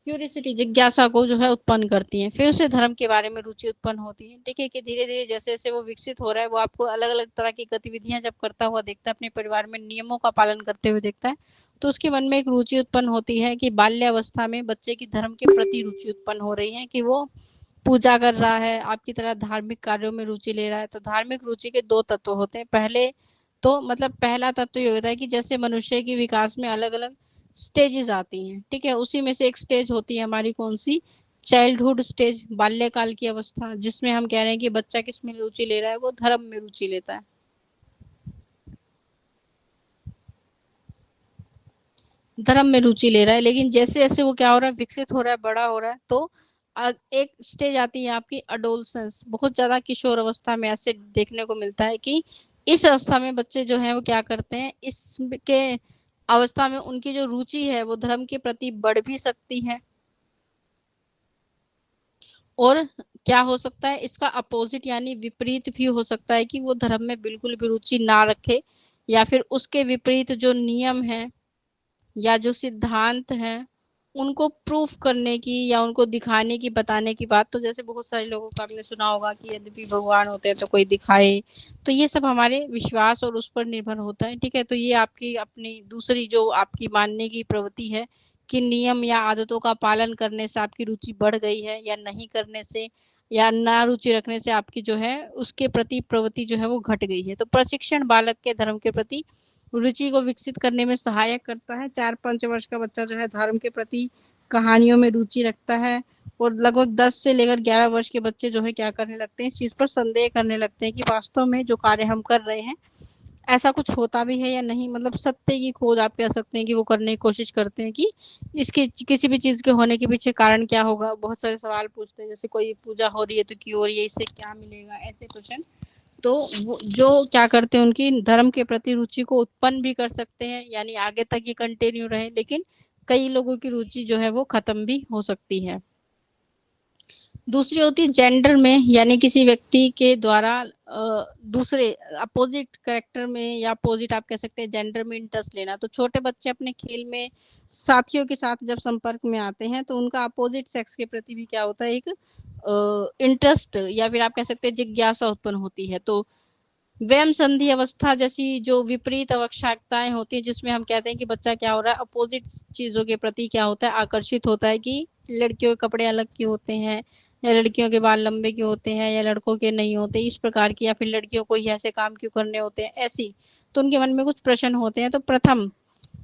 क्यूरियसिटी, जिज्ञासा को जो है उत्पन्न करती हैं। फिर उसे धर्म के बारे में रुचि उत्पन्न होती है, ठीक है। कि धीरे धीरे जैसे जैसे वो विकसित हो रहा है, वो आपको अलग अलग तरह की गतिविधियां जब करता हुआ देखता है, अपने परिवार में नियमों का पालन करते हुए देखता है, तो उसके मन में एक रुचि उत्पन्न होती है कि बाल्यावस्था में बच्चे की धर्म के प्रति रुचि उत्पन्न हो रही है, कि वो पूजा कर रहा है, आपकी तरह धार्मिक कार्यों में रुचि ले रहा है। तो धार्मिक रुचि के दो तत्व होते हैं। पहले तो मतलब पहला तत्व ये होता है कि जैसे मनुष्य की विकास में अलग अलग स्टेजेस आती हैं, ठीक है। उसी में से एक स्टेज होती है हमारी कौन सी, चाइल्डहुड स्टेज, बाल्यकाल की अवस्था, जिसमें हम कह रहे हैं कि बच्चा किस में रुचि ले रहा है, वो धर्म में रुचि लेता है, धर्म में रुचि ले रहा है। लेकिन जैसे जैसे वो क्या हो रहा है, विकसित हो रहा है, बड़ा हो रहा है, तो एक स्टेज आती है आपकी अडोलसेंस, बहुत ज्यादा किशोर अवस्था में ऐसे देखने को मिलता है कि इस अवस्था में बच्चे जो हैं वो क्या करते हैं, इसके अवस्था में उनकी जो रुचि है वो धर्म के प्रति बढ़ भी सकती है, और क्या हो सकता है, इसका अपोजिट यानी विपरीत भी हो सकता है कि वो धर्म में बिल्कुल भी रुचि ना रखे, या फिर उसके विपरीत जो नियम है या जो सिद्धांत हैं उनको प्रूफ करने की या उनको दिखाने की, बताने की बात। तो जैसे बहुत सारे लोगों का आपने सुना होगा कि यद्यपि भगवान होते हैं तो कोई दिखाए, तो ये सब हमारे विश्वास और उस पर निर्भर होता है, ठीक है। तो ये आपकी अपनी दूसरी जो आपकी मानने की प्रवृत्ति है कि नियम या आदतों का पालन करने से आपकी रुचि बढ़ गई है, या नहीं करने से या ना रुचि रखने से आपकी जो है उसके प्रति प्रवृत्ति जो है वो घट गई है। तो प्रशिक्षण बालक के धर्म के प्रति रुचि को विकसित करने में सहायक करता है। 4-5 वर्ष का बच्चा जो है धर्म के प्रति कहानियों में रुचि रखता है, और लगभग 10 से लेकर 11 वर्ष के बच्चे जो है क्या करने लगते हैं, इस चीज पर संदेह करने लगते हैं कि वास्तव में जो कार्य हम कर रहे हैं ऐसा कुछ होता भी है या नहीं। मतलब सत्य की खोज आप कह सकते हैं कि वो करने की कोशिश करते हैं कि इसके किसी भी चीज के होने के पीछे कारण क्या होगा। बहुत सारे सवाल पूछते हैं, जैसे कोई पूजा हो रही है तो क्यों हो रही है, इससे क्या मिलेगा, ऐसे क्वेश्चन। तो वो जो क्या करते हैं, उनकी धर्म के प्रति रुचि को उत्पन्न भी कर सकते हैं, यानी आगे तक ये कंटिन्यू रहे। लेकिन कई लोगों की रुचि जो है वो खत्म भी हो सकती है। दूसरी होती है जेंडर में, यानी किसी व्यक्ति के द्वारा दूसरे अपोजिट करेक्टर में या अपोजिट आप कह सकते हैं जेंडर में इंटरेस्ट लेना। तो छोटे बच्चे अपने खेल में साथियों के साथ जब संपर्क में आते हैं तो उनका अपोजिट सेक्स के प्रति भी क्या होता है, एक इंटरेस्ट या फिर आप कह सकते हैं जिज्ञासा उत्पन्न होती है। तो वैम संधि अवस्था जैसी जो विपरीत आवश्यकताएं होती है, जिसमें हम कहते हैं कि बच्चा क्या हो रहा है, अपोजिट चीजों के प्रति क्या होता है, आकर्षित होता है कि लड़कियों के कपड़े अलग क्यों होते हैं, या लड़कियों के बाल लंबे क्यों होते हैं या लड़कों के नहीं होते, इस प्रकार की, या फिर लड़कियों को ही ऐसे काम क्यों करने होते हैं, ऐसी। तो उनके मन में कुछ प्रश्न होते हैं। तो प्रथम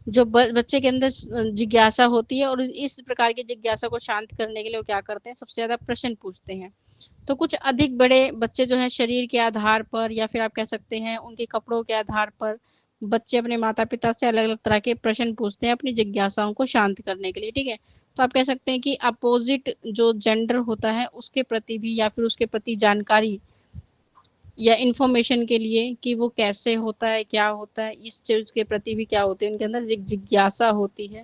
जो बच्चे के अंदर जिज्ञासा होती है, और इस प्रकार की जिज्ञासा को शांत करने के लिए वो क्या करते हैं, सबसे ज्यादा प्रश्न पूछते हैं। तो कुछ अधिक बड़े बच्चे जो हैं शरीर के आधार पर या फिर आप कह सकते हैं उनके कपड़ों के आधार पर बच्चे अपने माता पिता से अलग अलग तरह के प्रश्न पूछते हैं अपनी जिज्ञासाओं को शांत करने के लिए, ठीक है। तो आप कह सकते हैं कि अपोजिट जो जेंडर होता है उसके प्रति भी या फिर उसके प्रति जानकारी या इंफॉर्मेशन के लिए कि वो कैसे होता है, क्या होता है, इस चीज के प्रति भी क्या होती है, उनके अंदर एक जिज्ञासा होती है,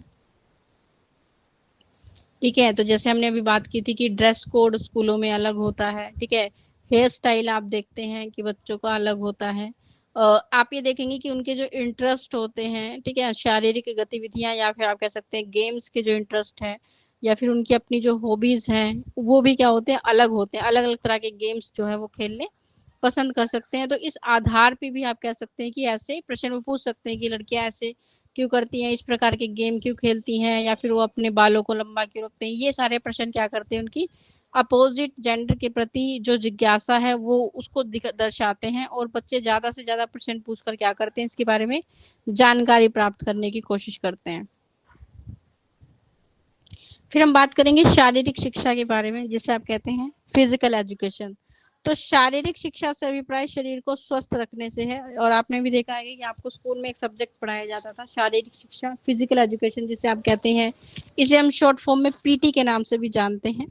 ठीक है। तो जैसे हमने अभी बात की थी कि ड्रेस कोड स्कूलों में अलग होता है, ठीक है। हेयर स्टाइल आप देखते हैं कि बच्चों का अलग होता है। आप ये देखेंगे कि उनके जो इंटरेस्ट होते हैं, ठीक है, शारीरिक गतिविधियां या फिर आप कह सकते हैं गेम्स के जो इंटरेस्ट है, या फिर उनकी अपनी जो हॉबीज हैं, वो भी क्या होते हैं, अलग होते हैं। अलग अलग तरह के गेम्स जो है वो खेलने पसंद कर सकते हैं। तो इस आधार पे भी आप कह सकते हैं कि ऐसे प्रश्न वो पूछ सकते हैं कि लड़कियां ऐसे क्यों करती हैं, इस प्रकार के गेम क्यों खेलती हैं, या फिर वो अपने बालों को लंबा क्यों रखते हैं। ये सारे प्रश्न क्या करते हैं, उनकी अपोजिट जेंडर के प्रति जो जिज्ञासा है वो उसको दर्शाते हैं, और बच्चे ज्यादा से ज्यादा प्रश्न पूछकर क्या करते हैं, इसके बारे में जानकारी प्राप्त करने की कोशिश करते हैं। फिर हम बात करेंगे शारीरिक शिक्षा के बारे में, जिसे आप कहते हैं फिजिकल एजुकेशन। तो शारीरिक शिक्षा से अभिप्राय शरीर को स्वस्थ रखने से है। और आपने भी देखा है कि आपको स्कूल में एक सब्जेक्ट पढ़ाया जाता था, शारीरिक शिक्षा, फिजिकल एजुकेशन जिसे आप कहते हैं। इसे हम शॉर्ट फॉर्म में पीटी के नाम से भी जानते हैं,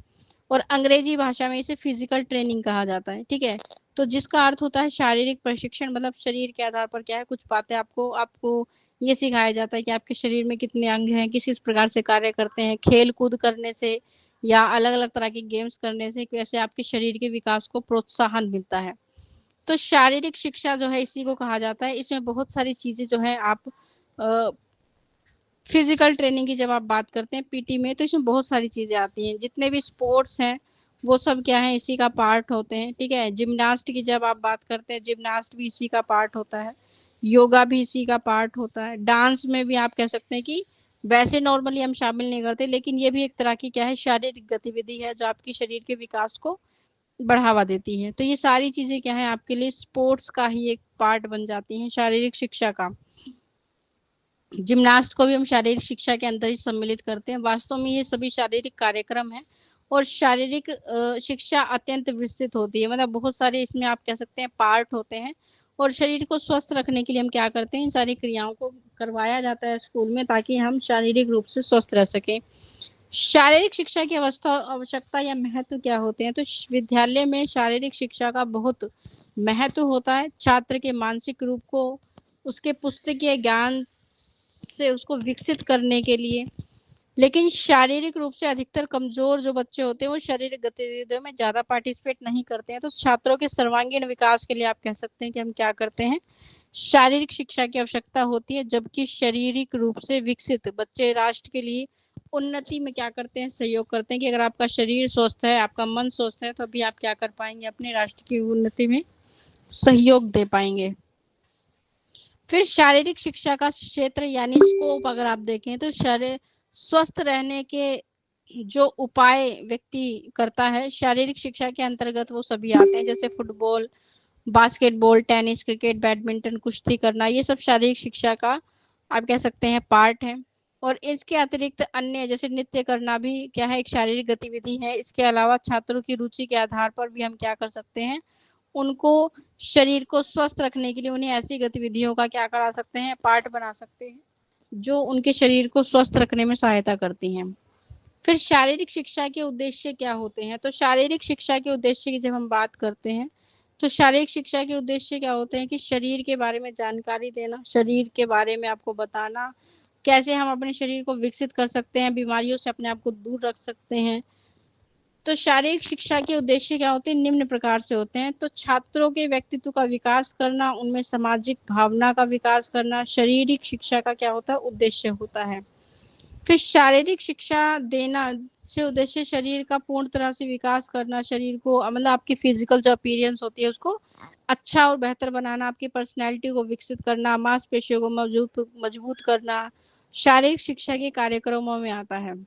और अंग्रेजी भाषा में इसे फिजिकल ट्रेनिंग कहा जाता है। ठीक है, तो जिसका अर्थ होता है शारीरिक प्रशिक्षण, मतलब शरीर के आधार पर क्या है, कुछ बातें आपको आपको ये सिखाया जाता है कि आपके शरीर में कितने अंग हैं, किस किस प्रकार से कार्य करते हैं। खेल कूद करने से या अलग अलग तरह के गेम्स करने से कैसे आपके शरीर के विकास को प्रोत्साहन मिलता है। तो शारीरिक शिक्षा जो है इसी को कहा जाता है। इसमें बहुत सारी चीजें जो है आप फिजिकल ट्रेनिंग की जब आप बात करते हैं पीटी में, तो इसमें बहुत सारी चीजें आती हैं। जितने भी स्पोर्ट्स हैं वो सब क्या है, इसी का पार्ट होते हैं। ठीक है, जिम्नास्ट की जब आप बात करते हैं, जिम्नास्ट भी इसी का पार्ट होता है। योगा भी इसी का पार्ट होता है। डांस में भी आप कह सकते हैं कि वैसे नॉर्मली हम शामिल नहीं करते, लेकिन ये भी एक तरह की क्या है, शारीरिक गतिविधि है जो आपकी शरीर के विकास को बढ़ावा देती है। तो ये सारी चीजें क्या है, आपके लिए स्पोर्ट्स का ही एक पार्ट बन जाती हैं, शारीरिक शिक्षा का। जिम्नास्ट को भी हम शारीरिक शिक्षा के अंदर ही सम्मिलित करते हैं। वास्तव में ये सभी शारीरिक कार्यक्रम है, और शारीरिक शिक्षा अत्यंत विस्तृत होती है, मतलब बहुत सारे इसमें आप कह सकते हैं पार्ट होते हैं। और शरीर को स्वस्थ रखने के लिए हम क्या करते हैं, इन सारी क्रियाओं को करवाया जाता है स्कूल में, ताकि हम शारीरिक रूप से स्वस्थ रह सकें। शारीरिक शिक्षा की अवस्था आवश्यकता या महत्व क्या होते हैं, तो विद्यालय में शारीरिक शिक्षा का बहुत महत्व होता है। छात्र के मानसिक रूप को उसके पुस्तकीय ज्ञान से उसको विकसित करने के लिए। लेकिन शारीरिक रूप से अधिकतर कमजोर जो बच्चे होते हैं वो शारीरिक गतिविधियों में ज्यादा पार्टिसिपेट नहीं करते हैं। तो छात्रों के सर्वांगीण विकास के लिए आप कह सकते हैं कि हम क्या करते हैं, शारीरिक शिक्षा की आवश्यकता होती है। जबकि शारीरिक रूप से विकसित बच्चे राष्ट्र के लिए उन्नति में क्या करते हैं, सहयोग करते हैं। कि अगर आपका शरीर स्वस्थ है, आपका मन स्वस्थ है, तो अभी आप क्या कर पाएंगे, अपने राष्ट्र की उन्नति में सहयोग दे पाएंगे। फिर शारीरिक शिक्षा का क्षेत्र यानी स्कोप अगर आप देखें, तो शरीर स्वस्थ रहने के जो उपाय व्यक्ति करता है शारीरिक शिक्षा के अंतर्गत, वो सभी आते हैं। जैसे football, basketball, tennis, cricket, badminton, कुश्ती करना, ये सब शारीरिक शिक्षा का आप कह सकते हैं पार्ट है। और इसके अतिरिक्त अन्य जैसे नृत्य करना भी क्या है, एक शारीरिक गतिविधि है। इसके अलावा छात्रों की रुचि के आधार पर भी हम क्या कर सकते हैं, उनको शरीर को स्वस्थ रखने के लिए उन्हें ऐसी गतिविधियों का क्या करा सकते हैं, पार्ट बना सकते हैं जो उनके शरीर को स्वस्थ रखने में सहायता करती हैं। फिर शारीरिक शिक्षा के उद्देश्य क्या होते हैं, तो शारीरिक शिक्षा के उद्देश्य की जब हम बात करते हैं, तो शारीरिक शिक्षा के उद्देश्य क्या होते हैं कि शरीर के बारे में जानकारी देना, शरीर के बारे में आपको बताना, कैसे हम अपने शरीर को विकसित कर सकते हैं, बीमारियों से अपने आप को दूर रख सकते हैं। तो शारीरिक शिक्षा के उद्देश्य क्या होते हैं, निम्न प्रकार से होते हैं। तो छात्रों के व्यक्तित्व का विकास करना, उनमें सामाजिक भावना का विकास करना, शारीरिक शिक्षा का क्या होता है, उद्देश्य होता है। फिर शारीरिक शिक्षा देना से उद्देश्य शरीर का पूर्ण तरह से विकास करना, शरीर को मतलब आपकी फिजिकल जो अपीयरेंस होती है उसको अच्छा और बेहतर बनाना, आपकी पर्सनैलिटी को विकसित करना, मांसपेशियों को मजबूत करना, शारीरिक शिक्षा के कार्यक्रमों में आता है।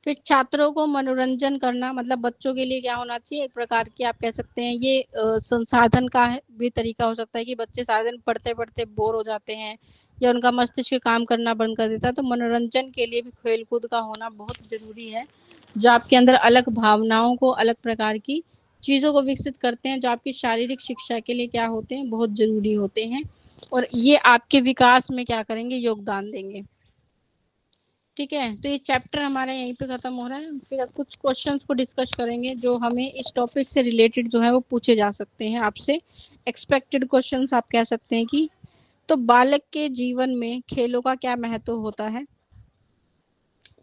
फिर छात्रों को मनोरंजन करना, मतलब बच्चों के लिए क्या होना चाहिए, एक प्रकार की आप कह सकते हैं ये संसाधन का भी तरीका हो सकता है कि बच्चे सारा दिन पढ़ते पढ़ते बोर हो जाते हैं या उनका मस्तिष्क काम करना बंद कर देता है। तो मनोरंजन के लिए भी खेल कूद का होना बहुत जरूरी है, जो आपके अंदर अलग भावनाओं को, अलग प्रकार की चीजों को विकसित करते हैं, जो आपकी शारीरिक शिक्षा के लिए क्या होते हैं, बहुत जरूरी होते हैं। और ये आपके विकास में क्या करेंगे, योगदान देंगे। ठीक है, तो ये चैप्टर हमारा यहीं पे खत्म हो रहा है। फिर अब कुछ क्वेश्चंस को डिस्कस करेंगे जो हमें इस टॉपिक से रिलेटेड जो है वो पूछे जा सकते हैं आपसे, एक्सपेक्टेड क्वेश्चंस आप कह सकते हैं कि। तो बालक के जीवन में खेलों का क्या महत्व होता है,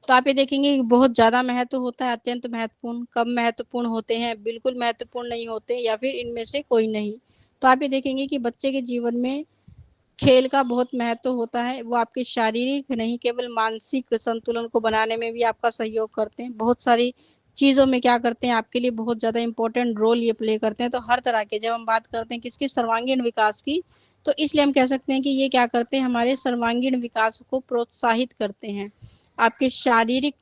तो आप ये देखेंगे कि बहुत ज्यादा महत्व होता है, अत्यंत महत्वपूर्ण, कम महत्वपूर्ण होते हैं, बिल्कुल महत्वपूर्ण नहीं होते, या फिर इनमें से कोई नहीं। तो आप ये देखेंगे कि बच्चे के जीवन में खेल का बहुत महत्व होता है। वो आपके शारीरिक नहीं, केवल मानसिक संतुलन को बनाने में भी आपका सहयोग करते हैं। बहुत सारी चीजों में क्या करते हैं, आपके लिए बहुत ज्यादा इंपॉर्टेंट रोल ये प्ले करते हैं। तो हर तरह के जब हम बात करते हैं किसके, सर्वांगीण विकास की, तो इसलिए हम कह सकते हैं कि ये क्या करते हैं, हमारे सर्वांगीण विकास को प्रोत्साहित करते हैं। आपके शारीरिक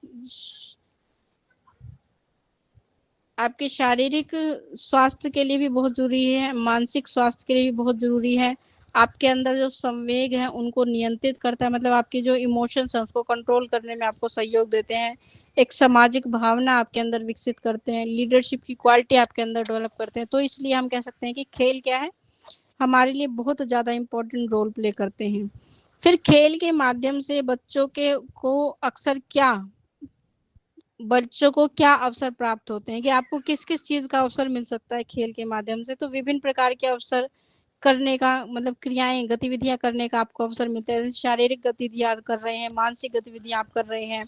आपके शारीरिक स्वास्थ्य के लिए भी बहुत जरूरी है, मानसिक स्वास्थ्य के लिए भी बहुत जरूरी है। आपके अंदर जो संवेग है उनको नियंत्रित करता है, मतलब आपके जो इमोशंस हैं उसको कंट्रोल करने में आपको सहयोग देते हैं। एक सामाजिक भावना आपके अंदर विकसित करते हैं, लीडरशिप की क्वालिटी आपके अंदर डेवलप करते हैं। तो इसलिए हम कह सकते हैं कि खेल क्या है, हमारे लिए बहुत ज़्यादा इम्पोर्टेंट रोल प्ले करते हैं। फिर खेल के माध्यम से बच्चों को क्या अवसर प्राप्त होते हैं, कि आपको किस किस चीज का अवसर मिल सकता है खेल के माध्यम से। तो विभिन्न प्रकार के अवसर करने का, मतलब क्रियाएं, गतिविधियां करने का आपको अवसर मिलता है। शारीरिक गतिविधियां कर रहे हैं, मानसिक गतिविधियां आप कर रहे हैं,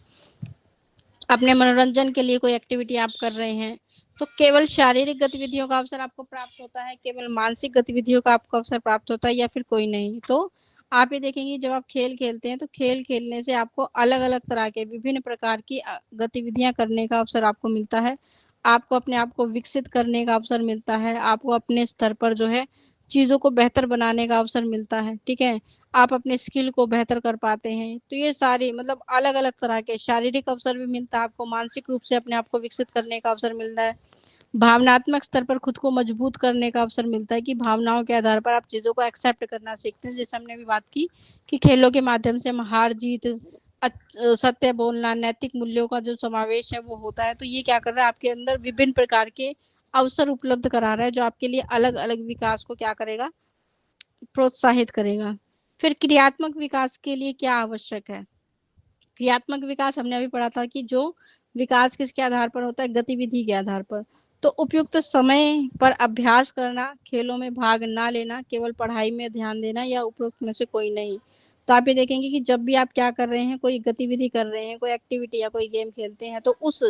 अपने मनोरंजन के लिए कोई एक्टिविटी आप कर रहे हैं। तो केवल शारीरिक गतिविधियों का अवसर आपको प्राप्त होता है, केवल मानसिक गतिविधियों का आपको अवसर प्राप्त होता है, या फिर कोई नहीं। तो आप ये देखेंगे जब आप खेल खेलते हैं तो खेल खेलने से आपको अलग अलग तरह के विभिन्न प्रकार की गतिविधियां करने का अवसर आपको मिलता है। आपको अपने आप को विकसित करने का अवसर मिलता है, आपको अपने स्तर पर जो है चीजों को बेहतर बनाने का अवसर मिलता है। ठीक है, आप अपने स्किल को बेहतर कर पाते हैं। तो ये सारी मतलब अलग अलग तरह के शारीरिक अवसर भी मिलता है आपको, मानसिक रूप से अपने आप को विकसित करने का अवसर मिलता है, भावनात्मक स्तर पर खुद को मजबूत करने का अवसर मिलता है, कि भावनाओं के आधार पर आप चीजों को एक्सेप्ट करना सीखते हैं। जैसे हमने भी बात की कि खेलों के माध्यम से हम हार जीत, सत्य बोलना, नैतिक मूल्यों का जो समावेश है वो होता है। तो ये क्या कर रहा है, आपके अंदर विभिन्न प्रकार के अवसर उपलब्ध करा रहा है, जो आपके लिए अलग अलग विकास को क्या करेगा, प्रोत्साहित करेगा। फिर क्रियात्मक विकास के लिए क्या आवश्यक है। क्रियात्मक विकास हमने अभी पढ़ा था कि जो विकास किसके आधार पर होता है, गतिविधि के आधार पर। तो उपयुक्त समय पर अभ्यास करना, खेलों में भाग ना लेना, केवल पढ़ाई में ध्यान देना, या उपयुक्त में से कोई नहीं। तो आप ये देखेंगे कि जब भी आप क्या कर रहे हैं, कोई गतिविधि कर रहे हैं, कोई एक्टिविटी या कोई गेम खेलते हैं, तो उस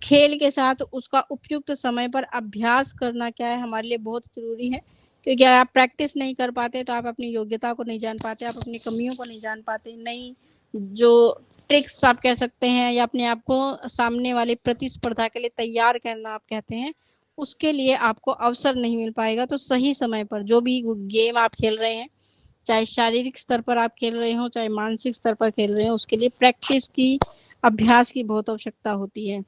खेल के साथ उसका उपयुक्त समय पर अभ्यास करना क्या है, हमारे लिए बहुत जरूरी है। क्योंकि अगर आप प्रैक्टिस नहीं कर पाते तो आप अपनी योग्यता को नहीं जान पाते, आप अपनी कमियों को नहीं जान पाते, नई जो ट्रिक्स आप कह सकते हैं, या अपने आप को सामने वाली प्रतिस्पर्धा के लिए तैयार करना आप कहते हैं, उसके लिए आपको अवसर नहीं मिल पाएगा। तो सही समय पर जो भी गेम आप खेल रहे हैं, चाहे शारीरिक स्तर पर आप खेल रहे हो, चाहे मानसिक स्तर पर खेल रहे हो, उसके लिए प्रैक्टिस की, अभ्यास की बहुत आवश्यकता होती है।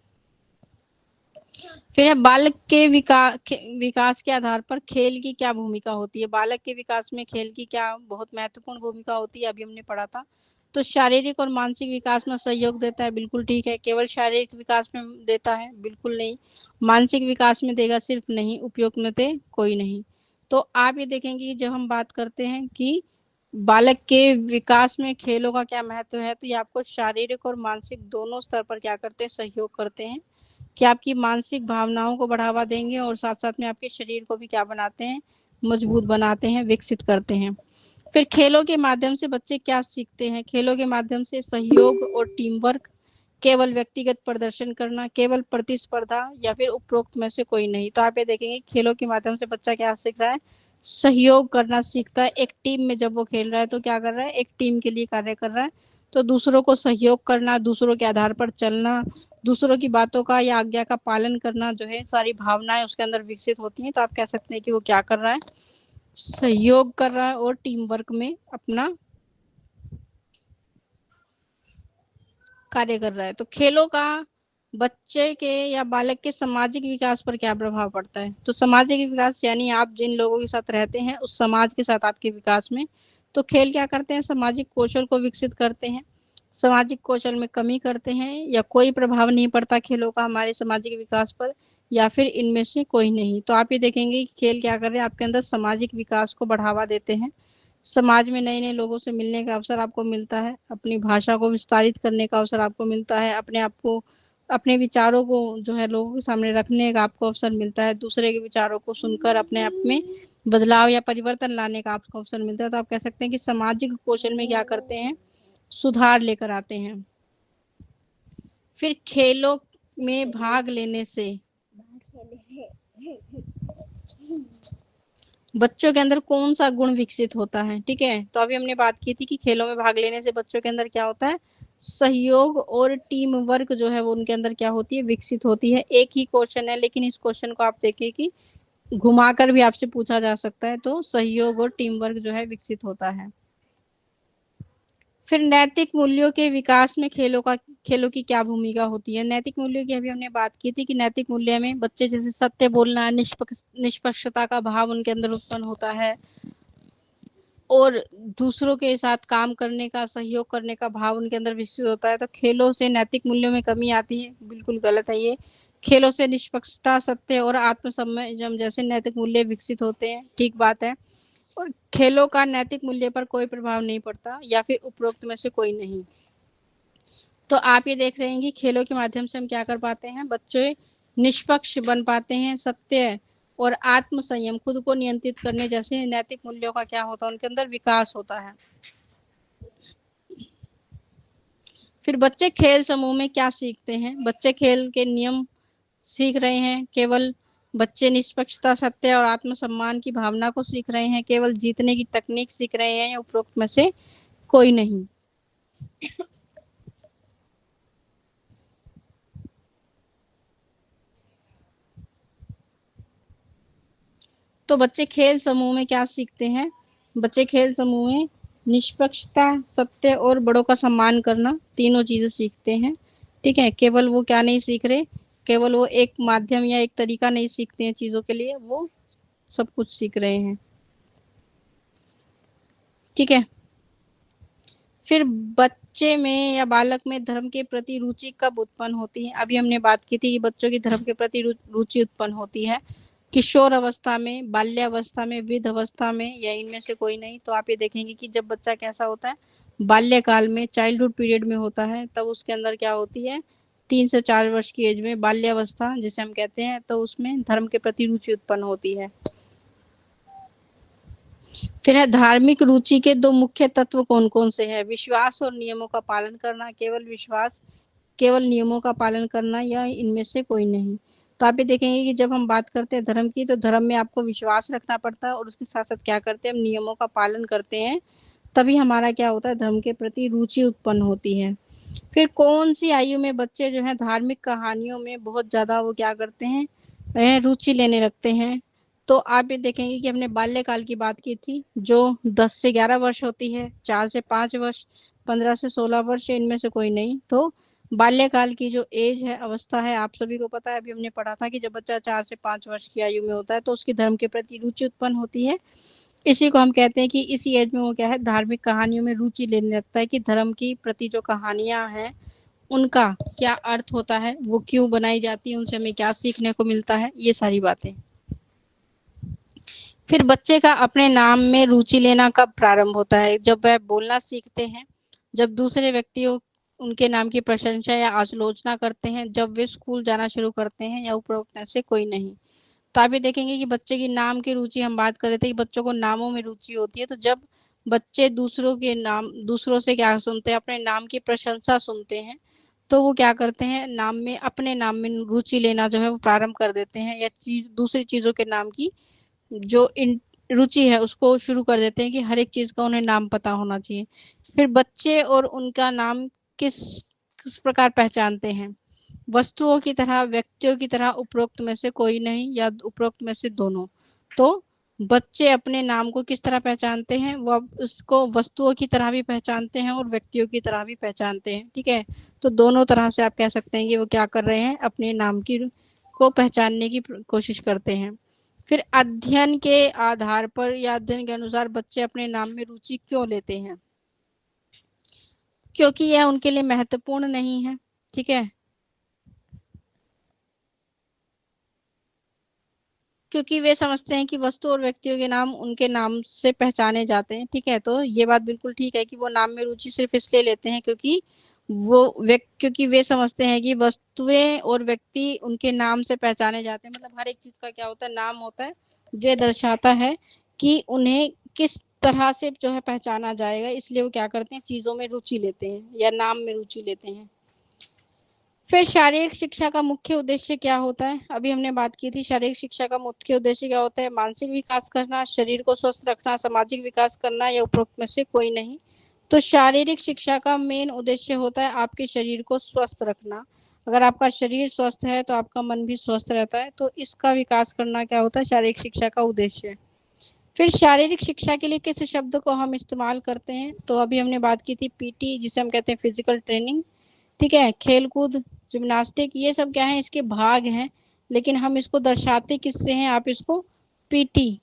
फिर है बालक के विकास के आधार पर खेल की क्या भूमिका होती है। बालक के विकास में खेल की क्या बहुत महत्वपूर्ण भूमिका होती है, अभी हमने पढ़ा था। तो शारीरिक और मानसिक विकास में सहयोग देता है, बिल्कुल ठीक है। केवल शारीरिक विकास में देता है, बिल्कुल नहीं। मानसिक विकास में देगा, सिर्फ नहीं। उपयुक्त में थे, कोई नहीं। तो आप ये देखेंगे कि जब हम बात करते हैं कि बालक के विकास में खेलों का क्या महत्व है, तो ये आपको शारीरिक और मानसिक दोनों स्तर पर क्या करते हैं, सहयोग करते हैं, कि आपकी मानसिक भावनाओं को बढ़ावा देंगे, और साथ साथ में आपके शरीर को भी क्या बनाते हैं, मजबूत बनाते हैं, विकसित करते हैं। फिर खेलों के माध्यम से बच्चे क्या सीखते हैं। खेलों के माध्यम से सहयोग और टीम वर्क, केवल व्यक्तिगत प्रदर्शन करना, केवल प्रतिस्पर्धा, या फिर उपरोक्त में से कोई नहीं। तो आप ये देखेंगे खेलों के माध्यम से बच्चा क्या सीख रहा है, सहयोग करना सीखता है। एक टीम में जब वो खेल रहा है तो क्या कर रहा है, एक टीम के लिए कार्य कर रहा है। तो दूसरों को सहयोग करना, दूसरों के आधार पर चलना, दूसरों की बातों का या आज्ञा का पालन करना, जो है सारी भावनाएं उसके अंदर विकसित होती हैं। तो आप कह सकते हैं कि वो क्या कर रहा है, सहयोग कर रहा है और टीम वर्क में अपना कार्य कर रहा है। तो खेलों का बच्चे के या बालक के सामाजिक विकास पर क्या प्रभाव पड़ता है। तो सामाजिक विकास यानी आप जिन लोगों के साथ रहते हैं उस समाज के साथ आपके विकास में, तो खेल क्या करते हैं, सामाजिक कौशल को विकसित करते हैं, सामाजिक कौशल में कमी करते हैं, या कोई प्रभाव नहीं पड़ता खेलों का हमारे सामाजिक विकास पर, या फिर इनमें से कोई नहीं। तो आप ये देखेंगे कि खेल क्या कर रहे हैं, आपके अंदर सामाजिक विकास को बढ़ावा देते हैं, समाज में नए नए लोगों से मिलने का अवसर आपको मिलता है, अपनी भाषा को विस्तारित करने का अवसर आपको मिलता है, अपने आप को, अपने विचारों को जो है लोगों के सामने रखने का आपको अवसर मिलता है, दूसरे के विचारों को सुनकर अपने आप में बदलाव या परिवर्तन लाने का आपको अवसर मिलता है। तो आप कह सकते हैं कि सामाजिक कौशल में क्या करते हैं, सुधार लेकर आते हैं। फिर खेलों में भाग लेने से बच्चों के अंदर कौन सा गुण विकसित होता है। ठीक है, तो अभी हमने बात की थी कि खेलों में भाग लेने से बच्चों के अंदर क्या होता है, सहयोग और टीम वर्क जो है वो उनके अंदर क्या होती है, विकसित होती है। एक ही क्वेश्चन है, लेकिन इस क्वेश्चन को आप देखिए कि घुमाकर भी आपसे पूछा जा सकता है। तो सहयोग और टीम वर्क जो है विकसित होता है। फिर नैतिक मूल्यों के विकास में खेलों की क्या भूमिका होती है। नैतिक मूल्यों की अभी हमने बात की थी कि नैतिक मूल्य में बच्चे जैसे सत्य बोलना, निष्पक्षता का भाव उनके अंदर उत्पन्न होता है, और दूसरों के साथ काम करने का, सहयोग करने का भाव उनके अंदर विकसित होता है। तो खेलों से नैतिक मूल्यों में कमी आती है, बिल्कुल गलत है ये। खेलों से निष्पक्षता, सत्य और आत्मसंयम जैसे नैतिक मूल्य विकसित होते हैं, ठीक बात है। और खेलों का नैतिक मूल्य पर कोई प्रभाव नहीं पड़ता, या फिर उपरोक्त में से कोई नहीं। तो आप ये देख रहे हैं कि खेलों के माध्यम से हम क्या कर पाते हैं, बच्चे निष्पक्ष बन पाते हैं, सत्य और आत्म संयम, खुद को नियंत्रित करने जैसे नैतिक मूल्यों का क्या होता है, उनके अंदर विकास होता है। फिर बच्चे खेल समूह में क्या सीखते हैं, बच्चे खेल के नियम सीख रहे हैं। केवल बच्चे निष्पक्षता, सत्य और आत्मसम्मान की भावना को सीख रहे हैं, केवल जीतने की तकनीक सीख रहे हैं, या उपरोक्त में से कोई नहीं। तो बच्चे खेल समूह में क्या सीखते हैं, बच्चे खेल समूह में निष्पक्षता, सत्य और बड़ों का सम्मान करना, तीनों चीजें सीखते हैं। ठीक है, केवल वो क्या नहीं सीख रहे, केवल वो एक माध्यम या एक तरीका नहीं सीखते हैं चीजों के लिए, वो सब कुछ सीख रहे हैं। ठीक है। फिर बच्चे में या बालक में धर्म के प्रति रुचि कब उत्पन्न होती है, अभी हमने बात की थी कि बच्चों की धर्म के प्रति रुचि उत्पन्न होती है किशोर अवस्था में, बाल्यावस्था में, वृद्ध अवस्था में, या इनमें से कोई नहीं। तो आप ये देखेंगे कि जब बच्चा कैसा होता है, बाल्यकाल में, चाइल्डहुड पीरियड में होता है, तब उसके अंदर क्या होती है, 3 से 4 वर्ष की एज में बाल्यावस्था जिसे हम कहते हैं, तो उसमें धर्म के प्रति रुचि उत्पन्न होती है। फिर है धार्मिक रुचि के दो मुख्य तत्व कौन कौन से हैं, विश्वास और नियमों का पालन करना, केवल विश्वास, केवल नियमों का पालन करना, या इनमें से कोई नहीं। तो आप ये देखेंगे कि जब हम बात करते हैं धर्म की, तो धर्म में आपको विश्वास रखना पड़ता है, और उसके साथ साथ क्या करते हैं, हम नियमों का पालन करते हैं, तभी हमारा क्या होता है, धर्म के प्रति रुचि उत्पन्न होती है। फिर कौन सी आयु में बच्चे जो है धार्मिक कहानियों में बहुत ज्यादा वो क्या करते हैं, रुचि लेने लगते हैं। तो आप ये देखेंगे कि हमने बाल्यकाल की बात की थी, जो 10 से 11 वर्ष होती है, 4 से 5 वर्ष, 15 से 16 वर्ष, इनमें से कोई नहीं। तो बाल्यकाल की जो एज है, अवस्था है, आप सभी को पता है, अभी हमने पढ़ा था कि जब बच्चा 4 से 5 वर्ष की आयु में होता है, तो उसकी धर्म के प्रति रुचि उत्पन्न होती है। इसी को हम कहते हैं कि इसी एज में वो क्या है, धार्मिक कहानियों में रुचि लेने लगता है, कि धर्म की प्रति जो कहानियां हैं, उनका क्या अर्थ होता है, वो क्यों बनाई जाती है, उनसे हमें क्या सीखने को मिलता है, ये सारी बातें। फिर बच्चे का अपने नाम में रुचि लेना कब प्रारंभ होता है, जब वह बोलना सीखते हैं, जब दूसरे व्यक्तियों उनके नाम की प्रशंसा या आलोचना करते हैं, जब वे स्कूल जाना शुरू करते हैं, या उपरोक्त में से कोई नहीं। तो आप ये देखेंगे कि बच्चे की नाम की रुचि, हम बात कर रहे थे कि बच्चों को नामों में रुचि होती है, तो जब बच्चे दूसरों के नाम, दूसरों से क्या सुनते हैं, अपने नाम की प्रशंसा सुनते हैं, तो वो क्या करते हैं, नाम में, अपने नाम में रुचि लेना जो है वो प्रारंभ कर देते हैं, या दूसरी चीजों के नाम की जो इन रुचि है उसको शुरू कर देते हैं, कि हर एक चीज का उन्हें नाम पता होना चाहिए। फिर बच्चे और उनका नाम किस किस प्रकार पहचानते हैं, वस्तुओं की तरह, व्यक्तियों की तरह, उपरोक्त में से कोई नहीं, या उपरोक्त में से दोनों। तो बच्चे अपने नाम को किस तरह पहचानते हैं, वो उसको वस्तुओं की तरह भी पहचानते हैं और व्यक्तियों की तरह भी पहचानते हैं। ठीक है, तो दोनों तरह से आप कह सकते हैं कि वो क्या कर रहे हैं, अपने नाम की को पहचानने की कोशिश करते हैं। फिर अध्ययन के आधार पर या अध्ययन के अनुसार बच्चे अपने नाम में रुचि क्यों लेते हैं, क्योंकि यह उनके लिए महत्वपूर्ण नहीं है। ठीक है, क्योंकि वे समझते हैं कि वस्तु और व्यक्तियों के नाम उनके नाम से पहचाने जाते हैं। ठीक है, तो ये बात बिल्कुल ठीक है कि वो नाम में रुचि सिर्फ इसलिए लेते हैं क्योंकि क्योंकि वे समझते हैं कि वस्तुएं और व्यक्ति उनके नाम से पहचाने जाते हैं। मतलब हर एक चीज का क्या होता है, नाम होता है, जो दर्शाता है कि उन्हें किस तरह से जो है पहचाना जाएगा, इसलिए वो क्या करते हैं, चीजों में रुचि लेते हैं या नाम में रुचि लेते हैं। फिर शारीरिक शिक्षा का मुख्य उद्देश्य क्या होता है, अभी हमने बात की थी, शारीरिक शिक्षा का मुख्य उद्देश्य क्या होता है, मानसिक विकास करना, शरीर को स्वस्थ रखना, सामाजिक विकास करना, या उपरोक्त में से कोई नहीं। तो शारीरिक शिक्षा का मेन उद्देश्य होता है आपके शरीर को स्वस्थ रखना। अगर आपका शरीर स्वस्थ है तो आपका मन भी स्वस्थ रहता है, तो इसका विकास करना क्या होता है, शारीरिक शिक्षा का उद्देश्य। फिर शारीरिक शिक्षा के लिए किस शब्द को हम इस्तेमाल करते हैं, तो अभी हमने बात की थी पीटी, जिसे हम कहते हैं फिजिकल ट्रेनिंग। ठीक है, खेलकूद, जिम्नास्टिक, ये सब क्या है, इसके भाग हैं, लेकिन हम इसको दर्शाते किससे हैं, आप इसको पीटी,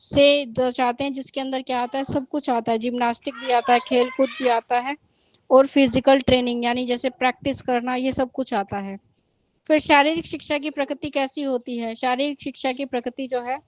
से दर्शाते हैं, जिसके अंदर क्या आता है, सब कुछ आता है, जिम्नास्टिक भी आता है, खेल कूद भी आता है, और फिजिकल ट्रेनिंग यानी जैसे प्रैक्टिस करना, ये सब कुछ आता है। फिर शारीरिक शिक्षा की प्रकृति कैसी होती है? शारीरिक शिक्षा की प्रकृति जो है,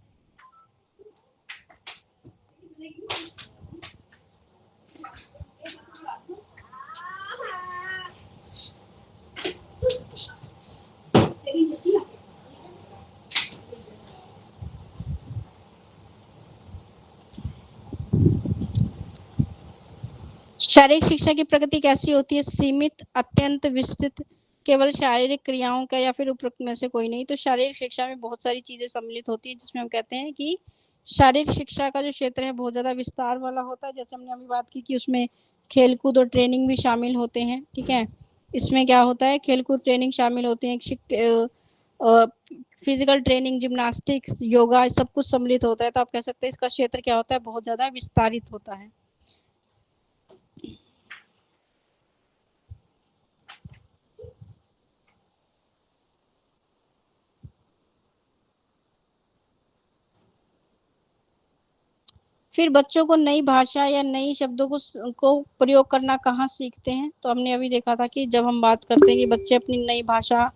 शारीरिक शिक्षा की प्रकृति कैसी होती है? सीमित, अत्यंत विस्तृत, केवल शारीरिक क्रियाओं का, या फिर उपरोक्त में से कोई नहीं। तो शारीरिक शिक्षा में बहुत सारी चीजें सम्मिलित होती है, जिसमें हम कहते हैं कि शारीरिक शिक्षा का जो क्षेत्र है बहुत ज्यादा विस्तार वाला होता है। जैसे हमने अभी बात की कि उसमें खेलकूद और ट्रेनिंग भी शामिल होते हैं, ठीक है। इसमें क्या होता है, खेलकूद ट्रेनिंग शामिल होते हैं, फिजिकल ट्रेनिंग, जिम्नास्टिक्स, योगा, सब कुछ सम्मिलित होता है। तो आप कह सकते हैं इसका क्षेत्र क्या होता है, बहुत ज्यादा विस्तारित होता है। फिर बच्चों को नई भाषा या नई शब्दों को प्रयोग करना कहाँ सीखते हैं? तो हमने अभी देखा था कि जब हम बात करते हैं कि बच्चे अपनी नई भाषा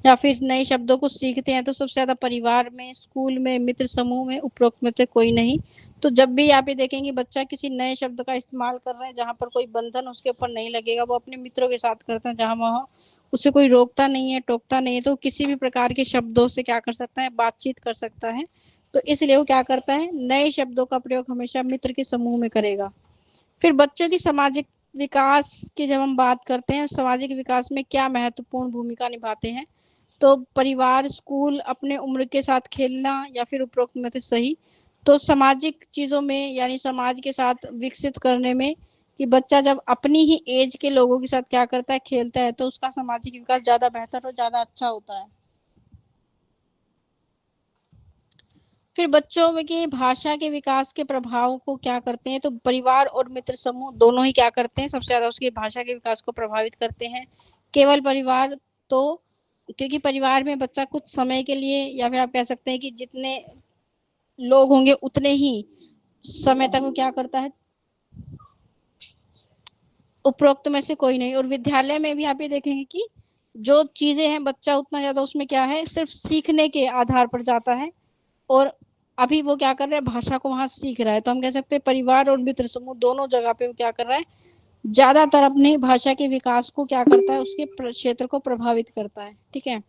या फिर नए शब्दों को सीखते हैं, तो सबसे ज्यादा परिवार में, स्कूल में, मित्र समूह में, उपरोक्त में से कोई नहीं। तो जब भी आप ये देखेंगे बच्चा किसी नए शब्द का इस्तेमाल कर रहे हैं, जहां पर कोई बंधन उसके ऊपर नहीं लगेगा, वो अपने मित्रों के साथ करता है, जहां वहां उसे कोई रोकता नहीं है, टोकता नहीं है, तो किसी भी प्रकार के शब्दों से क्या कर सकता है, बातचीत कर सकता है। तो इसलिए वो क्या करता है, नए शब्दों का प्रयोग हमेशा मित्र के समूह में करेगा। फिर बच्चों की सामाजिक विकास की जब हम बात करते हैं, सामाजिक विकास में क्या महत्वपूर्ण भूमिका निभाते हैं? तो परिवार, स्कूल, अपने उम्र के साथ खेलना, या फिर उपरोक्त में से सही। तो सामाजिक चीजों में यानी समाज के साथ विकसित करने में, कि बच्चा जब अपनी ही एज के लोगों के साथ क्या करता है, खेलता है, तो उसका सामाजिक विकास ज्यादा बेहतर और ज्यादा अच्छा होता है। फिर बच्चों में की भाषा के विकास के प्रभाव को क्या करते हैं? तो परिवार और मित्र समूह दोनों ही क्या करते हैं, सबसे ज्यादा उसकी भाषा के विकास को प्रभावित करते हैं। केवल परिवार तो, क्योंकि परिवार में बच्चा कुछ समय के लिए, या फिर आप कह सकते हैं कि जितने लोग होंगे उतने ही समय तक वो क्या करता है, उपरोक्त में से कोई नहीं। और विद्यालय में भी आप ये देखेंगे कि जो चीजें हैं बच्चा उतना ज्यादा उसमें क्या है, सिर्फ सीखने के आधार पर जाता है, और अभी वो क्या कर रहा है, भाषा को वहां सीख रहा है। तो हम कह सकते हैं परिवार और मित्र समूह दोनों जगह पे वो क्या कर रहा है, ज्यादातर अपनी भाषा के विकास को क्या करता है, उसके क्षेत्र को प्रभावित करता है, ठीक है।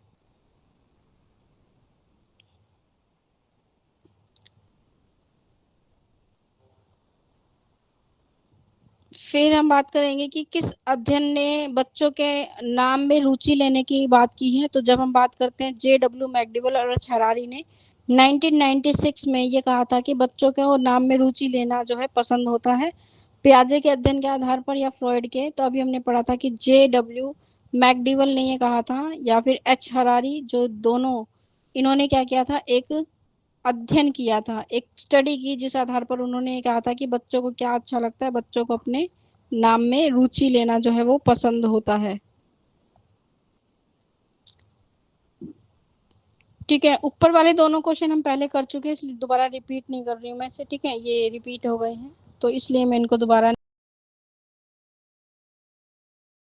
फिर हम बात करेंगे कि किस अध्ययन ने बच्चों के नाम में रुचि लेने की बात की है। तो जब हम बात करते हैं, JW मैकडीवेल और हरारी ने 1996 में ये कहा था कि बच्चों को नाम में रुचि लेना जो है पसंद होता है, पियाजे के अध्ययन के आधार पर या फ्रॉइड के। तो अभी हमने पढ़ा था कि JW मैकडीवेल ने ये कहा था, या फिर हरारी, जो दोनों, इन्होंने क्या किया था, एक अध्ययन किया था, एक स्टडी की, जिस आधार पर उन्होंने कहा था कि बच्चों को क्या अच्छा लगता है, बच्चों को अपने नाम में रुचि लेना जो है वो पसंद होता है। ठीक है, ऊपर वाले दोनों क्वेश्चन हम पहले कर चुके हैं, इसलिए दोबारा रिपीट नहीं कर रही हूँ मैं इसे, ठीक है, ये रिपीट हो गए हैं, तो इसलिए मैं इनको दोबारा